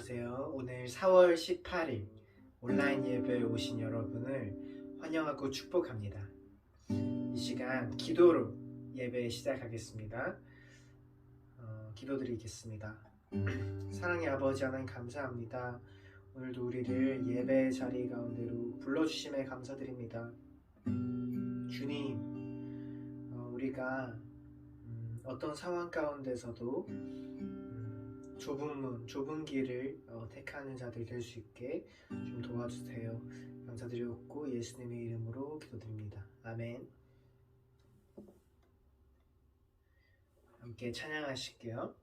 안녕하세요. 오늘 4월 18일 온라인 예배에 오신 여러분을 환영하고 축복합니다. 이 시간 기도로 예배 시작하겠습니다. 기도드리겠습니다. 사랑의 아버지 하나님 감사합니다. 오늘도 우리를 예배 자리 가운데로 불러주심에 감사드립니다. 주님, 우리가 어떤 상황 가운데서도 좁은 문, 좁은 길을 택하는 자들 될 수 있게 좀 도와주세요. 감사드렸고 예수님의 이름으로 기도드립니다. 아멘. 함께 찬양하실게요.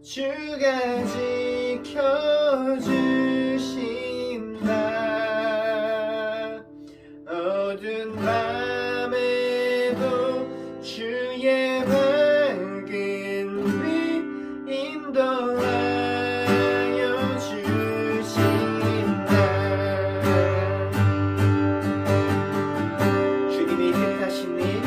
주가 지켜주신다. 어두운 밤에도 주의 밝은 빛 인도하여 주신다. 주님이 택하신 일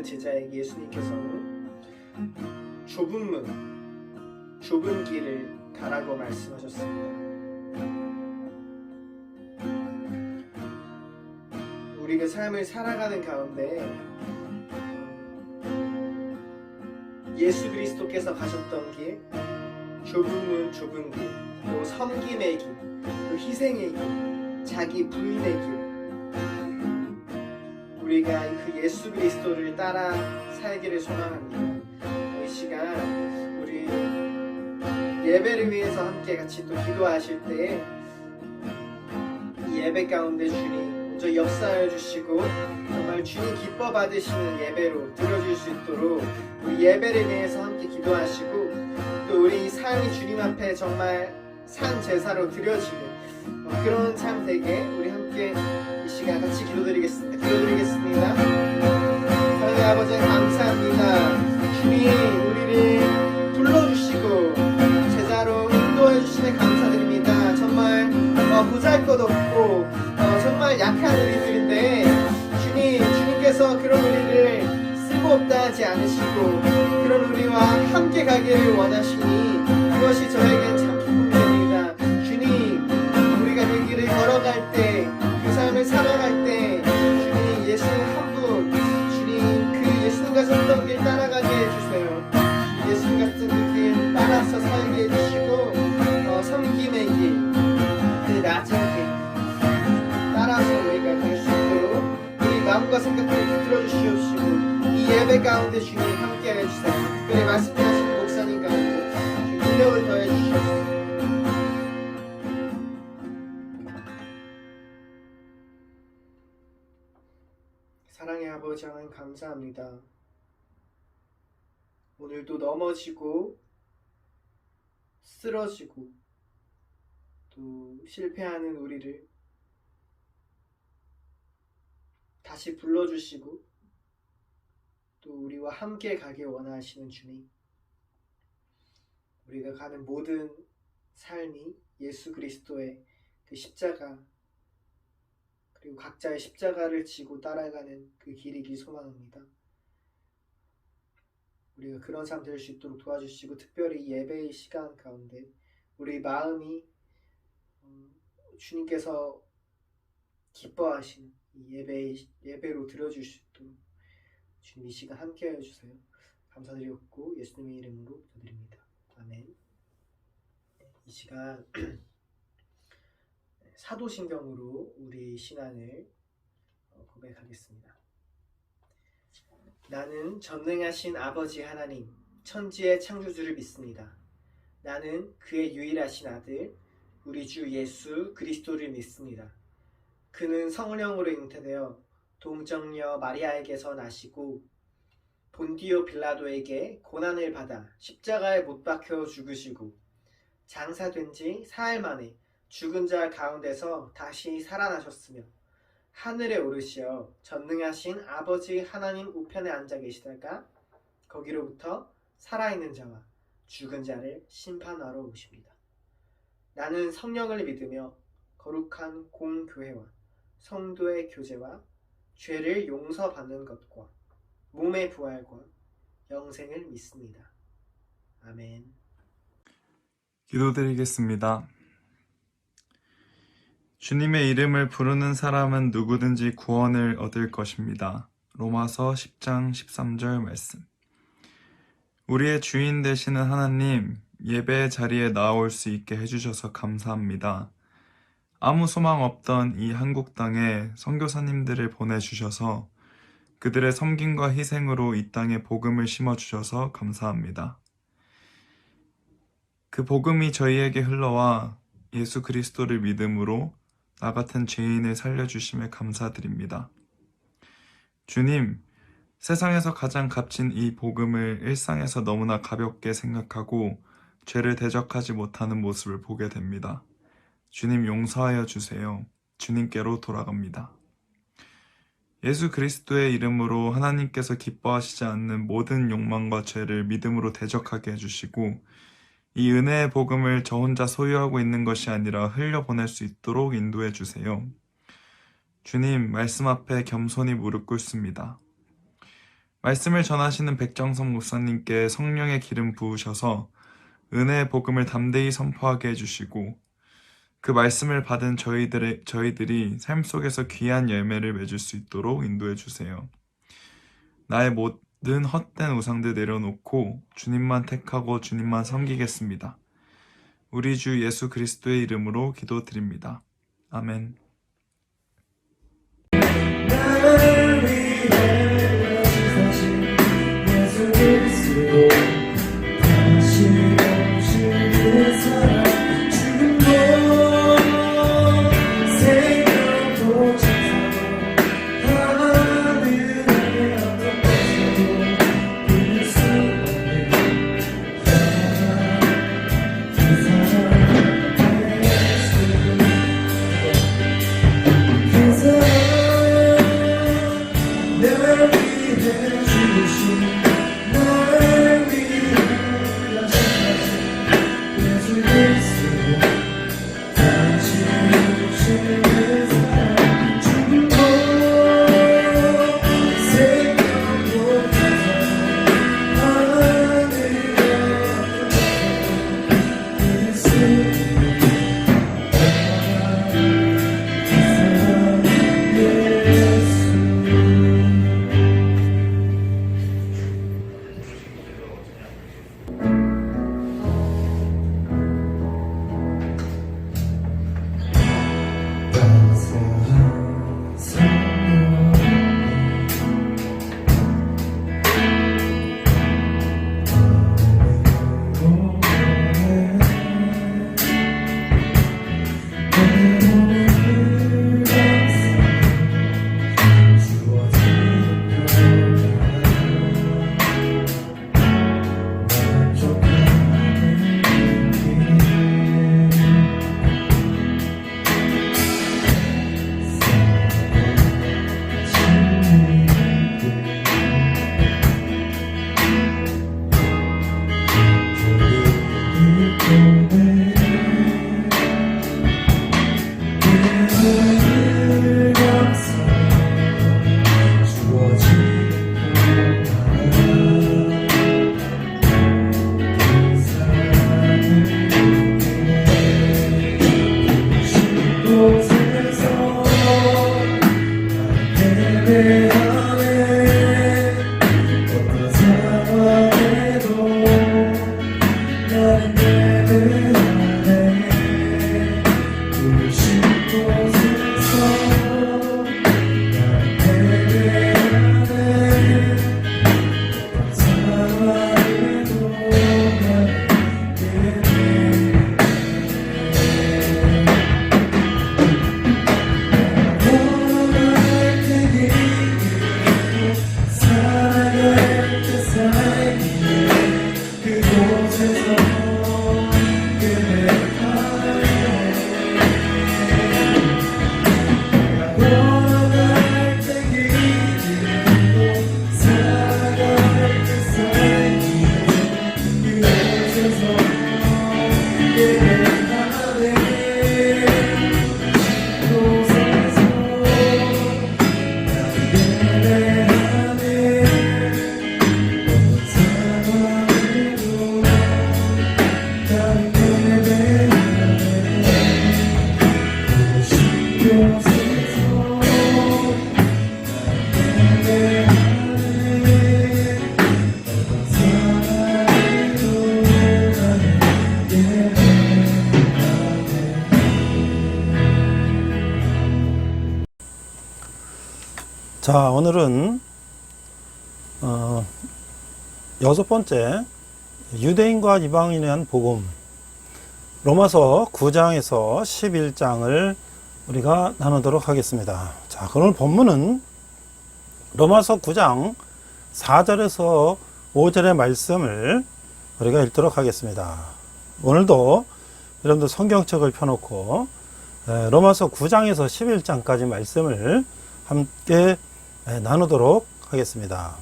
제자에게 예수님께서는 좁은 길을 가라고 말씀하셨습니다. 우리가 삶을 살아가는 가운데 예수 그리스도께서 가셨던 길, 좁은 길, 또 섬김의 길, 또 희생의 길, 자기 부인의 길, 우리가 그 예수 그리스도를 따라 살기를 소망합니다. 이 시간 우리 예배를 위해서 함께 같이 또 기도하실 때 이 예배 가운데 주님 먼저 역사해 주시고 정말 주님 기뻐 받으시는 예배로 드려줄 수 있도록 우리 예배를 위해서 함께 기도하시고 또 우리 이 삶이 주님 앞에 정말 산 제사로 드려지는 그런 삶 되게 우리 함께 이 시간 같이 기도드리겠습니다. 하나님 아버지 감사합니다. 주님 우리를 불러주시고 제자로 인도해 주시네 감사드립니다. 정말 보잘것없고 정말 약한 우리들인데 주님께서 그런 우리를 쓸모없다 하지 않으시고 그런 우리와 함께 가기를 원하시니 그것이 저에겐 참 기쁨이 됩니다. 주님 우리가 그 길을 걸어갈 때 그 삶을 살아갈 때 주님 예수님 한 분 주님 그 예수님 가셨던 길 따라가게 해주세요. 예수님 같은 그 길 따라서 살게 해주시고 섬김의 길 그 나찬 길 따라서 우리가 될 수 있도록 우리 마음과 생각들을 붙들어 주시옵시고 이 예배 가운데 주님 함께 해주세요. 특별히 말씀하시는 목사님 가운데 주님 능력을 더해 주시옵소서. 사랑의 아버지 하나님 감사합니다. 오늘도 넘어지고 쓰러지고 또 실패하는 우리를 다시 불러주시고 또 우리와 함께 가길 원하시는 주님, 우리가 가는 모든 삶이 예수 그리스도의 그 십자가 그리고 각자의 십자가를 지고 따라가는 그 길이길 소망합니다. 우리가 그런 삶 될 수 있도록 도와주시고 특별히 예배의 시간 가운데 우리 마음이 주님께서 기뻐하시는 이 예배로 드려줄 수 있도록 주님 이 시간 함께 해주세요. 감사드렸고 예수님의 이름으로 기도드립니다. 아멘. 이 시간 사도신경으로 우리 신앙을 고백하겠습니다. 나는 전능하신 아버지 하나님, 천지의 창조주를 믿습니다. 나는 그의 유일하신 아들, 우리 주 예수 그리스도를 믿습니다. 그는 성령으로 잉태되어 동정녀 마리아에게서 나시고 본디오 빌라도에게 고난을 받아 십자가에 못 박혀 죽으시고 장사된 지 사흘 만에 죽은 자 가운데서 다시 살아나셨으며 하늘에 오르시어 전능하신 아버지 하나님 우편에 앉아 계시다가 거기로부터 살아있는 자와 죽은 자를 심판하러 오십니다. 나는 성령을 믿으며 거룩한 공교회와 성도의 교제와 죄를 용서받는 것과 몸의 부활과 영생을 믿습니다. 아멘. 기도드리겠습니다. 주님의 이름을 부르는 사람은 누구든지 구원을 얻을 것입니다. 로마서 10장 13절 말씀. 우리의 주인 되시는 하나님, 예배의 자리에 나올 수 있게 해주셔서 감사합니다. 아무 소망 없던 이 한국 땅에 선교사님들을 보내주셔서 그들의 섬김과 희생으로 이 땅에 복음을 심어주셔서 감사합니다. 그 복음이 저희에게 흘러와 예수 그리스도를 믿음으로 나 같은 죄인을 살려주심에 감사드립니다. 주님, 세상에서 가장 값진 이 복음을 일상에서 너무나 가볍게 생각하고 죄를 대적하지 못하는 모습을 보게 됩니다. 주님 용서하여 주세요. 주님께로 돌아갑니다. 예수 그리스도의 이름으로 하나님께서 기뻐하시지 않는 모든 욕망과 죄를 믿음으로 대적하게 해주시고 이 은혜의 복음을 저 혼자 소유하고 있는 것이 아니라 흘려보낼 수 있도록 인도해 주세요. 주님, 말씀 앞에 겸손히 무릎 꿇습니다. 말씀을 전하시는 백정성 목사님께 성령의 기름 부으셔서 은혜의 복음을 담대히 선포하게 해주시고 그 말씀을 받은 저희들이 삶 속에서 귀한 열매를 맺을 수 있도록 인도해 주세요. 나의 모든 헛된 우상들 내려놓고 주님만 택하고 주님만 섬기겠습니다. 우리 주 예수 그리스도의 이름으로 기도드립니다. 아멘. 나를 위해 사신 예수 그리스도 다시 오신 그 사랑 죽음도 생명도 천사도 하늘에 어떤 것도 이길 수 없는 그 사랑 예수 그 사랑 날 위해 죽으신 나를 위해 하신 예수 그리스도 다시 오신 그 사랑 죽음도 생명도 천사도 하늘에 이길 수 없는 예수 자, 오늘은 여섯 번째 유대인과 이방인에 대한 복음 로마서 9장에서 11장을 우리가 나누도록 하겠습니다. 자, 오늘 본문은 로마서 9장 4절에서 5절의 말씀을 우리가 읽도록 하겠습니다. 오늘도 여러분들 성경책을 펴놓고 로마서 9장에서 11장까지 말씀을 함께 나누도록 하겠습니다.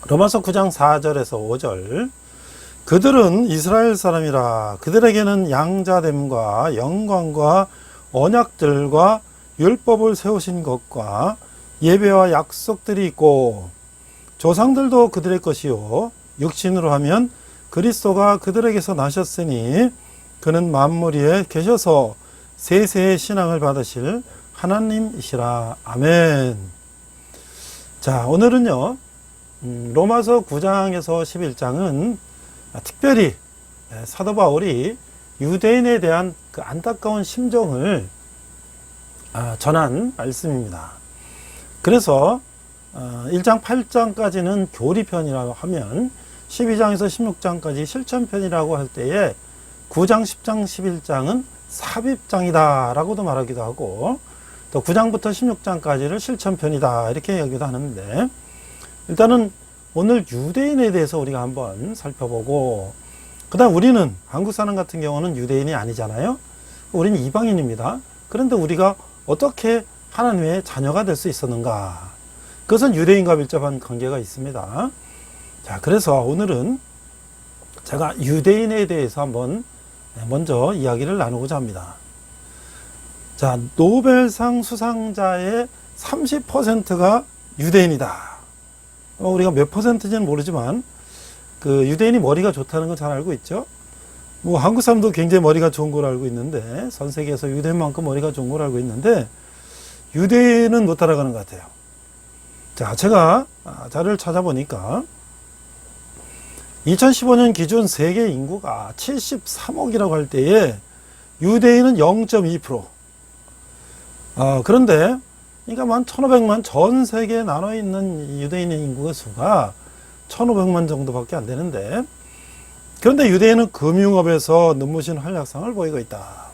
로마서 9장 4절에서 5절 그들은 이스라엘 사람이라 그들에게는 양자됨과 영광과 언약들과 율법을 세우신 것과 예배와 약속들이 있고 조상들도 그들의 것이요 육신으로 하면 그리스도가 그들에게서 나셨으니 그는 만물 위에 계셔서 세세의 신앙을 받으실 하나님이시라. 아멘. 자, 오늘은요 로마서 9장에서 11장은 특별히 사도 바울이 유대인에 대한 그 안타까운 심정을 전한 말씀입니다. 그래서 1장 8장까지는 교리편이라고 하면 12장에서 16장까지 실천편이라고 할 때에 9장, 10장, 11장은 삽입장이다 라고도 말하기도 하고 또 9장부터 16장까지를 실천편이다 이렇게 얘기도 하는데, 일단은 오늘 유대인에 대해서 우리가 한번 살펴보고, 그 다음 우리는 한국 사람 같은 경우는 유대인이 아니잖아요. 우리는 이방인입니다. 그런데 우리가 어떻게 하나님의 자녀가 될 수 있었는가? 그것은 유대인과 밀접한 관계가 있습니다. 자, 그래서 오늘은 제가 유대인에 대해서 한번 먼저 이야기를 나누고자 합니다. 자, 노벨상 수상자의 30%가 유대인이다. 우리가 몇 퍼센트인지는 모르지만 그 유대인이 머리가 좋다는 건 잘 알고 있죠. 뭐 한국 사람도 굉장히 머리가 좋은 걸 알고 있는데, 전 세계에서 유대인만큼 머리가 좋은 걸 알고 있는데 유대인은 못 따라가는 것 같아요. 자, 제가 자료를 찾아보니까 2015년 기준 세계 인구가 73억이라고 할 때에 유대인은 0.2%. 그런데 그러니까 한 1,500만, 전 세계에 나눠 있는 유대인의 인구의 수가 1,500만 정도밖에 안 되는데, 그런데 유대인은 금융업에서 눈부신 활약상을 보이고 있다.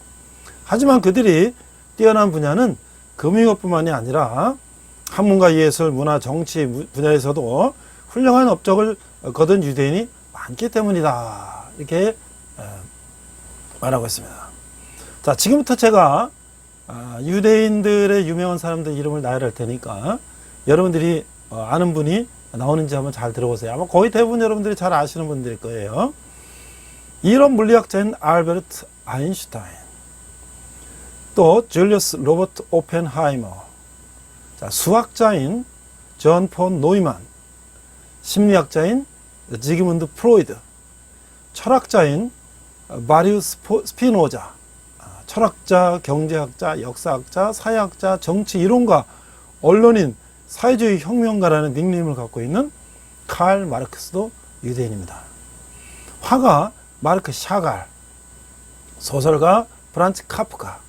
하지만 그들이 뛰어난 분야는 금융업뿐만이 아니라 학문과 예술, 문화, 정치 분야에서도 훌륭한 업적을 거둔 유대인이 많기 때문이다. 이렇게 말하고 있습니다. 자, 지금부터 제가 유대인들의 유명한 사람들 이름을 나열할 테니까 여러분들이 아는 분이 나오는지 한번 잘 들어보세요. 아마 거의 대부분 여러분들이 잘 아시는 분들일 거예요. 이런 물리학자인 알베르트 아인슈타인, 또 줄리우스 로버트 오펜하이머, 자, 수학자인 존 폰 노이만, 심리학자인 지그문드 프로이드, 철학자인 마리우스 스피노자, 철학자, 경제학자, 역사학자, 사회학자, 정치 이론가, 언론인, 사회주의 혁명가라는 닉네임을 갖고 있는 칼 마르크스도 유대인입니다. 화가 마르크 샤갈, 소설가 프란츠 카프카,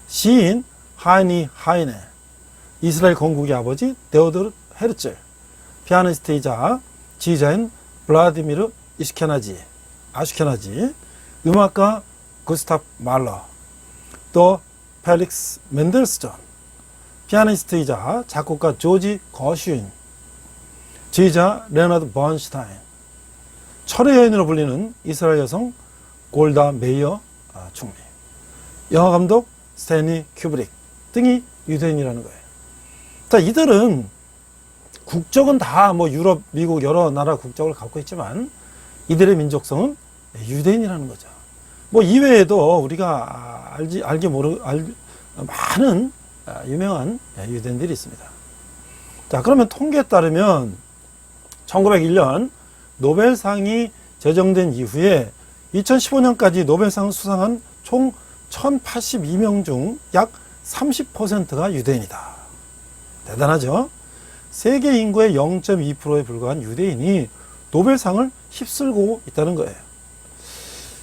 시인 하이니 하이네, 이스라엘 건국의 아버지 데오도르 헤르츠, 피아니스트이자 지휘자인 블라디미르 아슈케나지, 음악가 구스타프 말러, 또 펠릭스 멘델스존, 피아니스트이자 작곡가 조지 거슈인, 지휘자 레너드 번슈타인, 철의 여인으로 불리는 이스라엘 여성 골다 메이어 총리, 영화감독 스탠리 큐브릭 등이 유대인이라는 거예요. 자, 이들은 국적은 다 뭐 유럽, 미국 여러 나라 국적을 갖고 있지만 이들의 민족성은 유대인이라는 거죠. 뭐 이외에도 우리가 많은 유명한 유대인들이 있습니다. 자, 그러면 통계에 따르면 1901년 노벨상이 제정된 이후에 2015년까지 노벨상을 수상한 총 1082명 중 약 30%가 유대인이다. 대단하죠? 세계 인구의 0.2%에 불과한 유대인이 노벨상을 휩쓸고 있다는 거예요.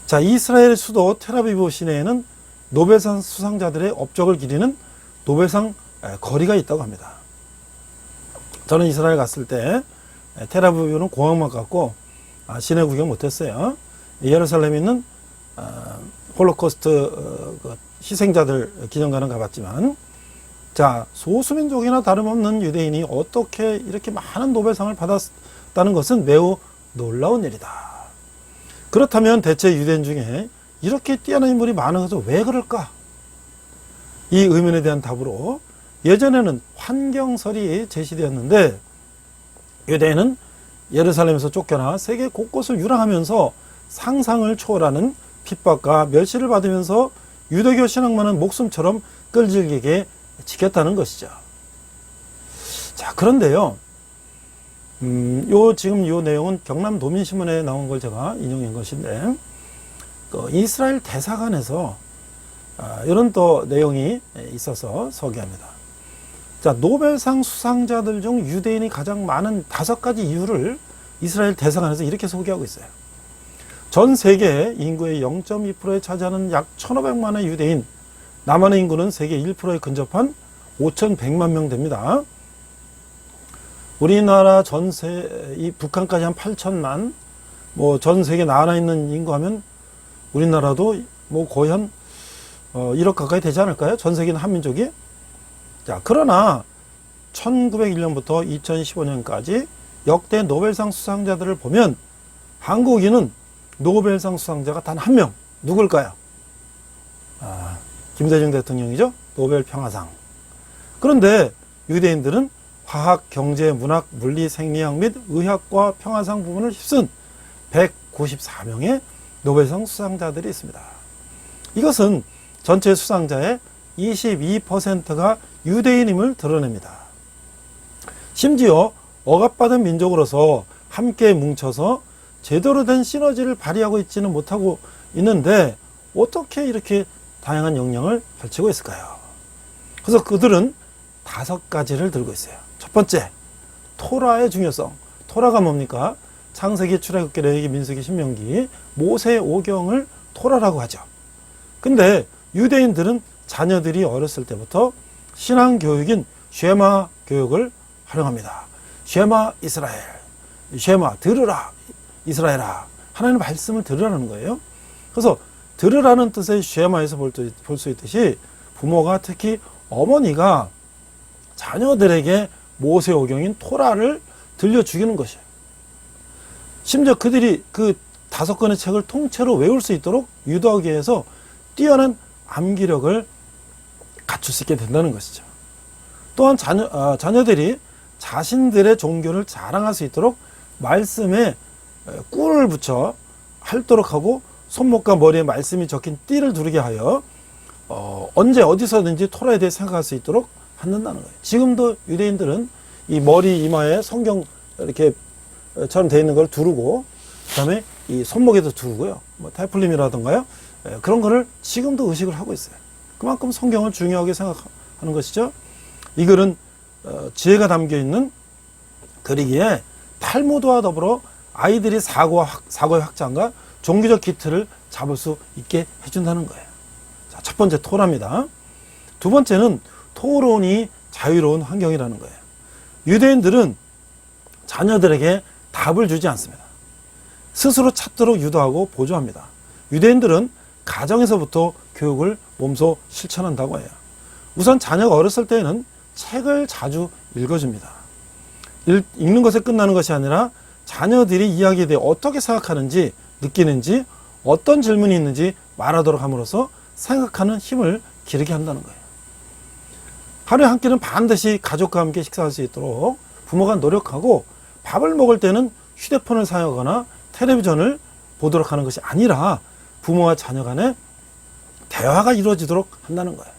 자, 이스라엘 수도 텔아비브 시내에는 노벨상 수상자들의 업적을 기리는 노벨상 거리가 있다고 합니다. 저는 이스라엘 갔을 때 텔아비브는 공항만 갔고 시내 구경 못했어요. 예루살렘에 있는 홀로코스트 희생자들 기념관은 가봤지만, 자, 소수민족이나 다름없는 유대인이 어떻게 이렇게 많은 노벨상을 받았다는 것은 매우 놀라운 일이다. 그렇다면 대체 유대인 중에 이렇게 뛰어난 인물이 많은 것은 왜 그럴까? 이 의문에 대한 답으로 예전에는 환경설이 제시되었는데, 유대인은 예루살렘에서 쫓겨나 세계 곳곳을 유랑하면서 상상을 초월하는 핍박과 멸시를 받으면서 유대교 신앙만은 목숨처럼 끈질기게 지켰다는 것이죠. 자, 그런데요, 지금 요 내용은 경남도민신문에 나온 걸 제가 인용한 것인데, 이스라엘 대사관에서 이런 또 내용이 있어서 소개합니다. 자, 노벨상 수상자들 중 유대인이 가장 많은 5가지 이유를 이스라엘 대사관에서 이렇게 소개하고 있어요. 전 세계 인구의 0.2%에 차지하는 약 1,500만의 유대인, 남한의 인구는 세계 1%에 근접한 5,100만 명 됩니다. 우리나라 이 북한까지 한 8천만, 전 세계 나라 있는 인구 하면 우리나라도 거의 한 1억 가까이 되지 않을까요? 전 세계 한민족이. 자, 그러나 1901년부터 2015년까지 역대 노벨상 수상자들을 보면 한국인은 노벨상 수상자가 단 한 명. 누굴까요? 김대중 대통령이죠. 노벨 평화상. 그런데 유대인들은 화학, 경제, 문학, 물리, 생리학 및 의학과 평화상 부문을 휩쓴 194명의 노벨상 수상자들이 있습니다. 이것은 전체 수상자의 22%가 유대인임을 드러냅니다. 심지어 억압받은 민족으로서 함께 뭉쳐서 제대로 된 시너지를 발휘하고 있지는 못하고 있는데 어떻게 이렇게 다양한 역량을 펼치고 있을까요? 그래서 그들은 5가지를 들고 있어요. 첫 번째, 토라의 중요성. 토라가 뭡니까? 창세기, 출애굽기, 레위기, 민수기, 신명기, 모세 오경을 토라라고 하죠. 근데 유대인들은 자녀들이 어렸을 때부터 신앙 교육인 쉐마 교육을 활용합니다. 쉐마 이스라엘, 쉐마 들으라 이스라엘아, 하나님의 말씀을 들으라는 거예요. 그래서 들으라는 뜻의 쉐마에서 볼 수 있듯이 부모가, 특히 어머니가 자녀들에게 모세오경인 토라를 들려주기는 것이에요. 심지어 그들이 그 5권의 책을 통째로 외울 수 있도록 유도하기 위해서 뛰어난 암기력을 갖출 수 있게 된다는 것이죠. 또한 자녀들이 자신들의 종교를 자랑할 수 있도록 말씀에 꿀을 붙여 핥도록 하고 손목과 머리에 말씀이 적힌 띠를 두르게 하여 언제 어디서든지 토라에 대해 생각할 수 있도록 한다는 거예요. 지금도 유대인들은 이 머리 이마에 성경 이렇게 처럼 되어 있는 걸 두르고, 그 다음에 이 손목에도 두르고요. 태플림이라던가요. 그런 거를 지금도 의식을 하고 있어요. 그만큼 성경을 중요하게 생각하는 것이죠. 이 글은 지혜가 담겨 있는 글이기에 탈무드와 더불어 아이들이 사고의 확장과 종교적 기틀을 잡을 수 있게 해준다는 거예요. 자, 첫 번째 토라입니다. 두 번째는 토론이 자유로운 환경이라는 거예요. 유대인들은 자녀들에게 답을 주지 않습니다. 스스로 찾도록 유도하고 보조합니다. 유대인들은 가정에서부터 교육을 몸소 실천한다고 해요. 우선 자녀가 어렸을 때에는 책을 자주 읽어줍니다. 읽는 것에 끝나는 것이 아니라 자녀들이 이야기에 대해 어떻게 생각하는지, 느끼는지, 어떤 질문이 있는지 말하도록 함으로써 생각하는 힘을 기르게 한다는 거예요. 하루에 한 끼는 반드시 가족과 함께 식사할 수 있도록 부모가 노력하고, 밥을 먹을 때는 휴대폰을 사용하거나 텔레비전을 보도록 하는 것이 아니라 부모와 자녀 간에 대화가 이루어지도록 한다는 거예요.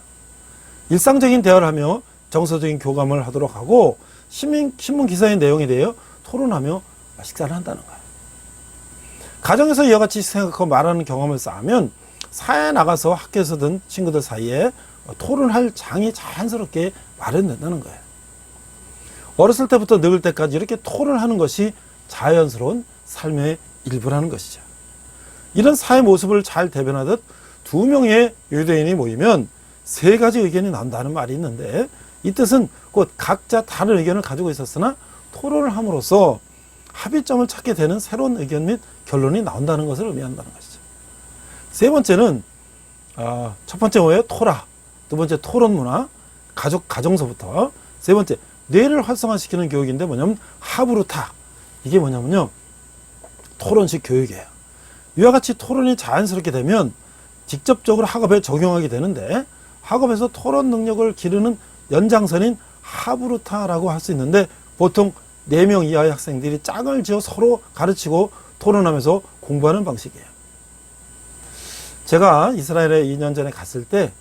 일상적인 대화를 하며 정서적인 교감을 하도록 하고, 신문 기사의 내용에 대해 토론하며 식사를 한다는 거예요. 가정에서 이와 같이 생각하고 말하는 경험을 쌓으면 사회에 나가서 학교에서든 친구들 사이에 토론할 장이 자연스럽게 마련된다는 거예요. 어렸을 때부터 늙을 때까지 이렇게 토론하는 것이 자연스러운 삶의 일부라는 것이죠. 이런 사회 모습을 잘 대변하듯 2명의 유대인이 모이면 3가지 의견이 나온다는 말이 있는데, 이 뜻은 곧 각자 다른 의견을 가지고 있었으나 토론을 함으로써 합의점을 찾게 되는 새로운 의견 및 결론이 나온다는 것을 의미한다는 것이죠. 세 번째는 첫 번째 뭐예요? 토라. 두 번째 토론 문화, 가정서부터. 세 번째 뇌를 활성화시키는 교육인데 뭐냐면 하브루타. 이게 뭐냐면요, 토론식 교육이에요. 이와 같이 토론이 자연스럽게 되면 직접적으로 학업에 적용하게 되는데, 학업에서 토론 능력을 기르는 연장선인 하브루타라고 할 수 있는데, 보통 4명 이하의 학생들이 짝을 지어 서로 가르치고 토론하면서 공부하는 방식이에요. 제가 이스라엘에 2년 전에 갔을 때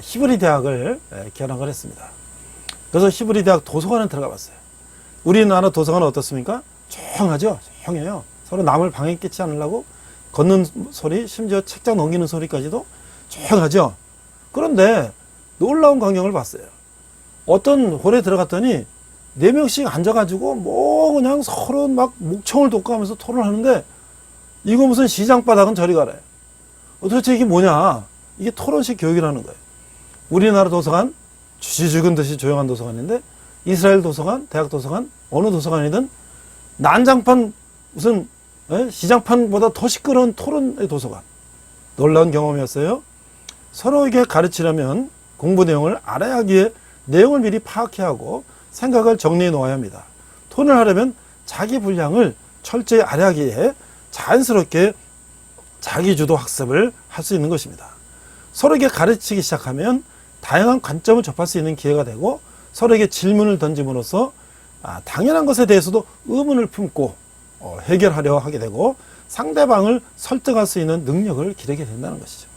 히브리 대학을 견학을 했습니다. 그래서 히브리 대학 도서관에 들어가 봤어요. 우리나라 도서관은 어떻습니까? 조용하죠. 조용해요. 서로 남을 방해 끼치지 않으려고 걷는 소리, 심지어 책장 넘기는 소리까지도 조용하죠. 그런데 놀라운 광경을 봤어요. 어떤 홀에 들어갔더니 4명씩 앉아가지고 뭐 그냥 서로 막 목청을 돋구하면서 토론하는데, 이거 무슨 시장 바닥은 저리 가래. 도대체 이게 뭐냐? 이게 토론식 교육이라는 거예요. 우리나라 도서관 쥐 죽은 듯이 조용한 도서관인데, 이스라엘 도서관, 대학 도서관, 어느 도서관이든 난장판 무슨 시장판보다 더 시끄러운 토론의 도서관. 놀라운 경험이었어요. 서로에게 가르치려면 공부 내용을 알아야 하기에 내용을 미리 파악해야 하고 생각을 정리해 놓아야 합니다. 토론을 하려면 자기 분량을 철저히 알아야 하기에 자연스럽게 자기주도 학습을 할 수 있는 것입니다. 서로에게 가르치기 시작하면 다양한 관점을 접할 수 있는 기회가 되고, 서로에게 질문을 던짐으로써 당연한 것에 대해서도 의문을 품고 해결하려 하게 되고, 상대방을 설득할 수 있는 능력을 기르게 된다는 것이죠.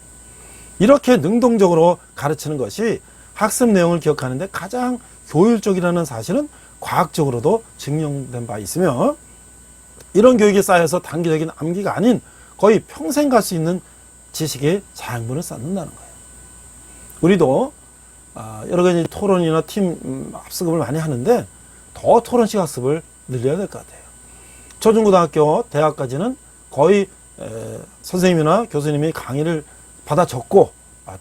이렇게 능동적으로 가르치는 것이 학습 내용을 기억하는 데 가장 효율적이라는 사실은 과학적으로도 증명된 바 있으며, 이런 교육이 쌓여서 단기적인 암기가 아닌 거의 평생 갈 수 있는 지식의 자양분을 쌓는다는 거예요. 우리도 여러 가지 토론이나 팀 학습을 많이 하는데 더 토론식 학습을 늘려야 될 것 같아요. 초중고등학교, 대학까지는 거의 선생님이나 교수님이 강의를 받아 적고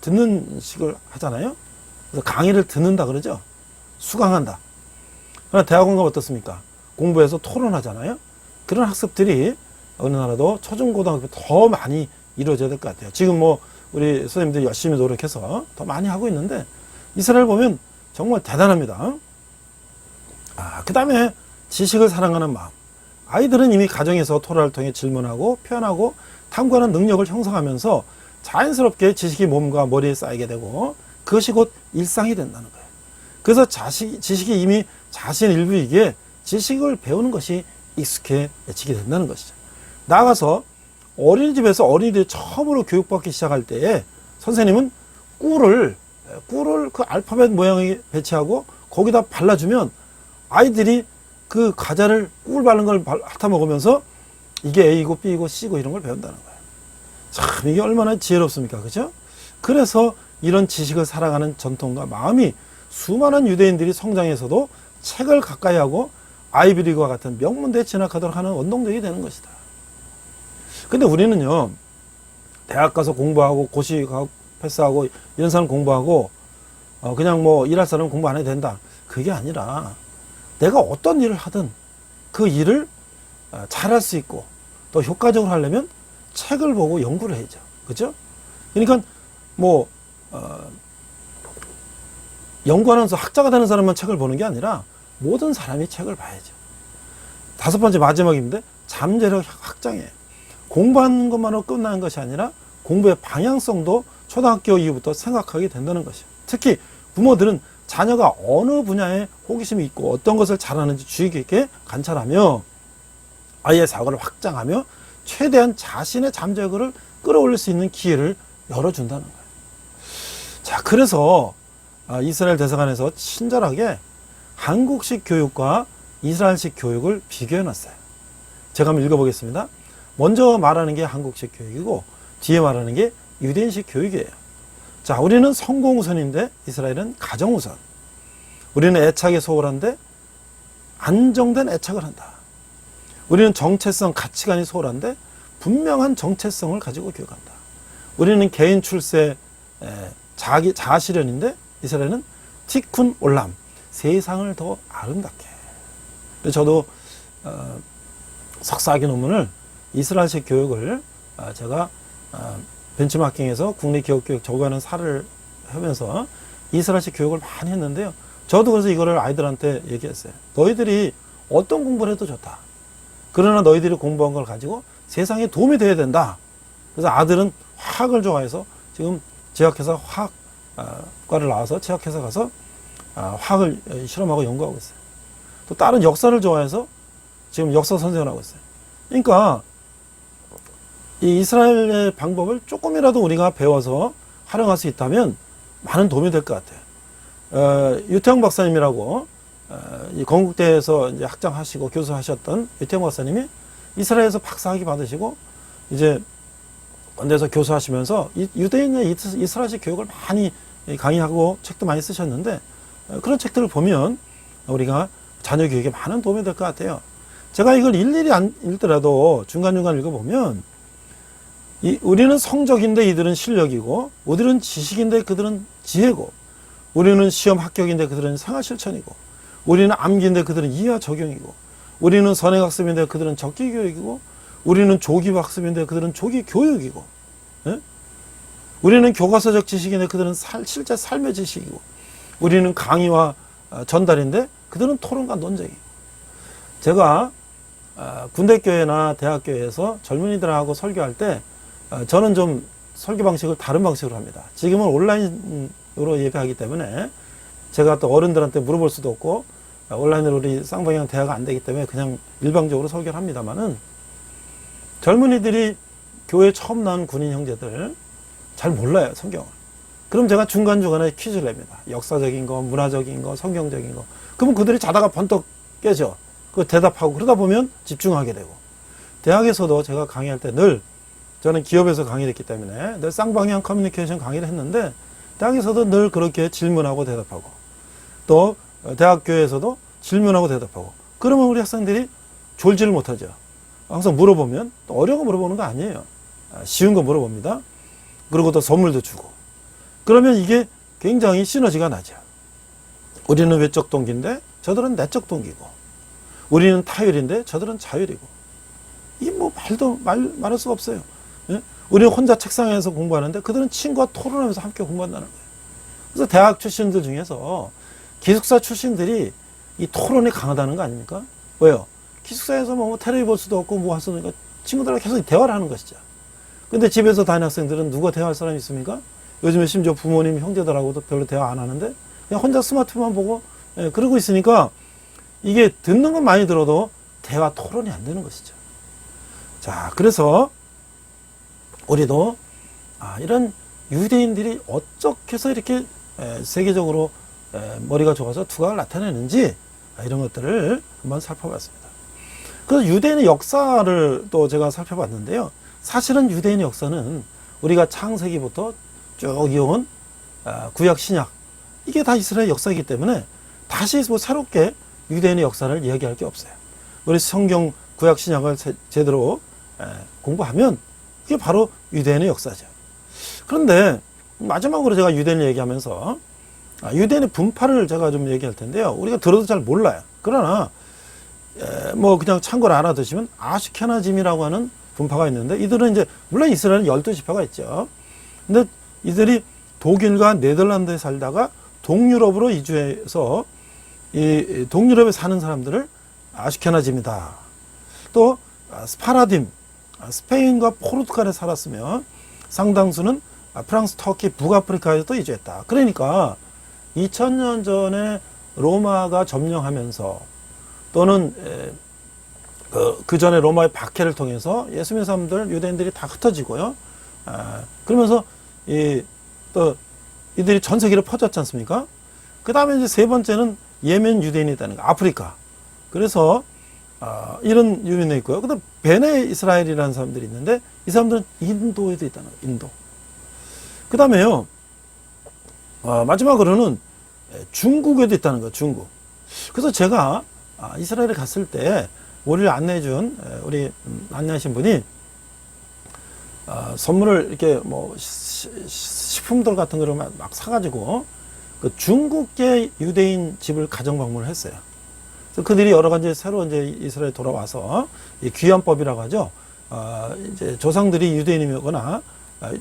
듣는 식을 하잖아요. 그래서 강의를 듣는다 그러죠. 수강한다. 그러나 대학원 가면 어떻습니까? 공부해서 토론하잖아요. 그런 학습들이 어느 나라도 초중고등학교 더 많이 이루어져야 될 것 같아요. 지금 뭐 우리 선생님들이 열심히 노력해서 더 많이 하고 있는데, 이스라엘 보면 정말 대단합니다. 그 다음에 지식을 사랑하는 마음. 아이들은 이미 가정에서 토론을 통해 질문하고 표현하고 탐구하는 능력을 형성하면서 자연스럽게 지식이 몸과 머리에 쌓이게 되고, 그것이 곧 일상이 된다는 거예요. 그래서 지식이 이미 자신 일부이기에 지식을 배우는 것이 익숙해지게 된다는 것이죠. 나아가서 어린이집에서 어린이들이 처음으로 교육받기 시작할 때에 선생님은 꿀을 그 알파벳 모양에 배치하고 거기다 발라주면 아이들이 그 과자를 꿀 바른 걸 핥아 먹으면서 이게 A이고 B이고 C고 이런 걸 배운다는 거예요. 참 이게 얼마나 지혜롭습니까? 그죠? 그래서 이런 지식을 살아가는 전통과 마음이 수많은 유대인들이 성장해서도 책을 가까이 하고 아이비리그와 같은 명문대에 진학하도록 하는 원동력이 되는 것이다. 근데 우리는요, 대학 가서 공부하고 고시 가고 패스하고 이런 사람 공부하고 그냥 뭐 일할 사람 공부 안 해도 된다. 그게 아니라 내가 어떤 일을 하든 그 일을 잘할 수 있고 또 효과적으로 하려면 책을 보고 연구를 해야죠. 그죠? 그러니까 뭐 연구하면서 학자가 되는 사람만 책을 보는 게 아니라 모든 사람이 책을 봐야죠. 5번째 마지막인데 잠재력 확장이에요. 공부하는 것만으로 끝나는 것이 아니라 공부의 방향성도 초등학교 이후부터 생각하게 된다는 것이에요. 특히 부모들은 자녀가 어느 분야에 호기심이 있고 어떤 것을 잘하는지 주의 깊게 관찰하며 아이의 사고를 확장하며 최대한 자신의 잠재력을 끌어올릴 수 있는 기회를 열어준다는 거예요. 자, 그래서 이스라엘 대사관에서 친절하게 한국식 교육과 이스라엘식 교육을 비교해놨어요. 제가 한번 읽어보겠습니다. 먼저 말하는 게 한국식 교육이고 뒤에 말하는 게 유대인식 교육이에요. 자, 우리는 성공 우선인데 이스라엘은 가정 우선. 우리는 애착에 소홀한데 안정된 애착을 한다. 우리는 정체성, 가치관이 소홀한데 분명한 정체성을 가지고 교육한다. 우리는 개인 출세, 자아실현인데 이스라엘은 티쿤 올람, 세상을 더 아름답게. 저도 석사학위 논문을 이스라엘식 교육을 제가 벤치마킹에서 국내 기업교육 적용하는 사례를 하면서 이스라엘식 교육을 많이 했는데요. 저도 그래서 이거를 아이들한테 얘기했어요. 너희들이 어떤 공부를 해도 좋다. 그러나 너희들이 공부한 걸 가지고 세상에 도움이 돼야 된다. 그래서 아들은 화학을 좋아해서 지금 제약회사 화학과를 나와서 제약회사 가서 화학을 실험하고 연구하고 있어요. 또 딸은 역사를 좋아해서 지금 역사 선생을 하고 있어요. 그러니까 이 이스라엘의 방법을 조금이라도 우리가 배워서 활용할 수 있다면 많은 도움이 될 것 같아요. 유태영 박사님이라고 이 건국대에서 이제 학장하시고 교수하셨던 유태영 박사님이 이스라엘에서 박사학위 받으시고 이제 건대에서 교수하시면서 유대인의 이스라엘식 교육을 많이 강의하고 책도 많이 쓰셨는데 그런 책들을 보면 우리가 자녀 교육에 많은 도움이 될 것 같아요. 제가 이걸 일일이 안 읽더라도 중간중간 읽어보면 우리는 성적인데 이들은 실력이고 우리는 지식인데 그들은 지혜고 우리는 시험 합격인데 그들은 생활 실천이고 우리는 암기인데 그들은 이해와 적용이고 우리는 선행학습인데 그들은 적기교육이고 우리는 조기학습인데 그들은 조기교육이고 예? 우리는 교과서적 지식인데 그들은 실제 삶의 지식이고 우리는 강의와 전달인데 그들은 토론과 논쟁이고 제가 군대교회나 대학교회에서 젊은이들하고 설교할 때 저는 좀 설교 방식을 다른 방식으로 합니다. 지금은 온라인으로 예배하기 때문에 제가 또 어른들한테 물어볼 수도 없고 온라인으로 우리 쌍방향 대화가 안 되기 때문에 그냥 일방적으로 설교를 합니다만은 젊은이들이 교회 처음 나온 군인 형제들 잘 몰라요, 성경을. 그럼 제가 중간중간에 퀴즈를 냅니다. 역사적인 거, 문화적인 거, 성경적인 거. 그러면 그들이 자다가 번떡 깨죠. 그 대답하고 그러다 보면 집중하게 되고. 대학에서도 제가 강의할 때 늘 저는 기업에서 강의를 했기 때문에 늘 쌍방향 커뮤니케이션 강의를 했는데 대학에서도 늘 그렇게 질문하고 대답하고 또 대학교에서도 질문하고 대답하고 그러면 우리 학생들이 졸지를 못하죠. 항상 물어보면 또 어려운 거 물어보는 거 아니에요. 쉬운 거 물어봅니다. 그리고 또 선물도 주고 그러면 이게 굉장히 시너지가 나죠. 우리는 외적 동기인데 저들은 내적 동기고 우리는 타율인데 저들은 자율이고 이 뭐 말할 수가 없어요. 예? 우리는 혼자 책상에서 공부하는데 그들은 친구와 토론하면서 함께 공부한다는 거예요. 그래서 대학 출신들 중에서 기숙사 출신들이 이 토론이 강하다는 거 아닙니까? 왜요? 기숙사에서 뭐 텔레비 볼 수도 없고 뭐 할 수도 없으니까 친구들하고 계속 대화를 하는 것이죠. 근데 집에서 다니는 학생들은 누가 대화할 사람이 있습니까? 요즘에 심지어 부모님, 형제들하고도 별로 대화 안 하는데 그냥 혼자 스마트폰만 보고 그러고 있으니까 이게 듣는 건 많이 들어도 대화 토론이 안 되는 것이죠. 자, 그래서 우리도 이런 유대인들이 어떻게 해서 이렇게 세계적으로 머리가 좋아서 두각을 나타내는지 이런 것들을 한번 살펴봤습니다. 그래서 유대인의 역사를 또 제가 살펴봤는데요. 사실은 유대인의 역사는 우리가 창세기부터 쭉 이어온 구약 신약 이게 다 이스라엘 역사이기 때문에 다시 뭐 새롭게 유대인의 역사를 이야기할 게 없어요. 우리 성경 구약 신약을 제대로 공부하면 이게 바로 유대인의 역사죠. 그런데 마지막으로 제가 유대인을 얘기하면서 유대인의 분파를 제가 좀 얘기할 텐데요. 우리가 들어도 잘 몰라요. 그러나 뭐 그냥 참고로 알아두시면 아슈케나짐이라고 하는 분파가 있는데 이들은 이제 물론 이스라엘은 12지파가 있죠. 근데 이들이 독일과 네덜란드에 살다가 동유럽으로 이주해서 이 동유럽에 사는 사람들을 아슈케나짐이다. 또 스파라딤, 스페인과 포르투갈에 살았으며 상당수는 프랑스, 터키, 북아프리카에도 이주했다. 그러니까 2000년 전에 로마가 점령하면서 또는 그 전에 로마의 박해를 통해서 예수 믿는 사람들, 유대인들이 다 흩어지고요. 그러면서 또 이들이 전 세계로 퍼졌지 않습니까? 그 다음에 이제 세 번째는 예멘 유대인이 있다는 거, 아프리카. 그래서 이런 유민에 있고요. 그다음 베네 이스라엘이라는 사람들이 있는데 이 사람들은 인도에도 있다는 거예요. 인도. 그 다음에요. 마지막으로는 중국에도 있다는 거예요. 중국. 그래서 제가 이스라엘에 갔을 때 우리를 안내해준 우리 안내하신 분이 선물을 이렇게 뭐 식품들 같은 거를 막 사가지고 그 중국계 유대인 집을 가정 방문을 했어요. 그래서 그들이 여러 가지 새로 이제 이스라엘 돌아와서 이 귀환법이라고 하죠. 이제 조상들이 유대인이거나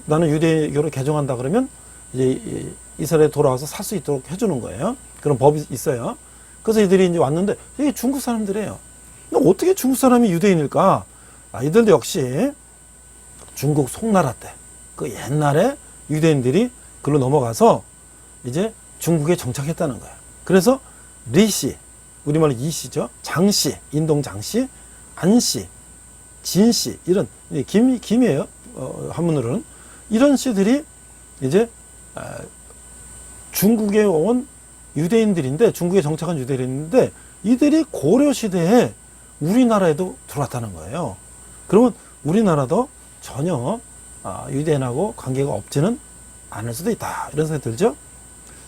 나는 유대교를 개종한다 그러면 이제 이스라엘에 돌아와서 살 수 있도록 해주는 거예요. 그런 법이 있어요. 그래서 이들이 이제 왔는데 이게 중국 사람들이에요. 어떻게 중국 사람이 유대인일까? 이들도 역시 중국 송나라 때 그 옛날에 유대인들이 글로 넘어가서 이제 중국에 정착했다는 거예요. 그래서 리씨, 우리말로 이씨죠. 장씨, 인동 장씨, 안씨, 진씨 이런 김이에요. 한문으로는 이런 씨들이 이제 중국에 온 유대인들인데, 중국에 정착한 유대인인데 이들이 고려 시대에 우리나라에도 들어왔다는 거예요. 그러면 우리나라도 전혀 유대인하고 관계가 없지는 않을 수도 있다, 이런 생각이 들죠.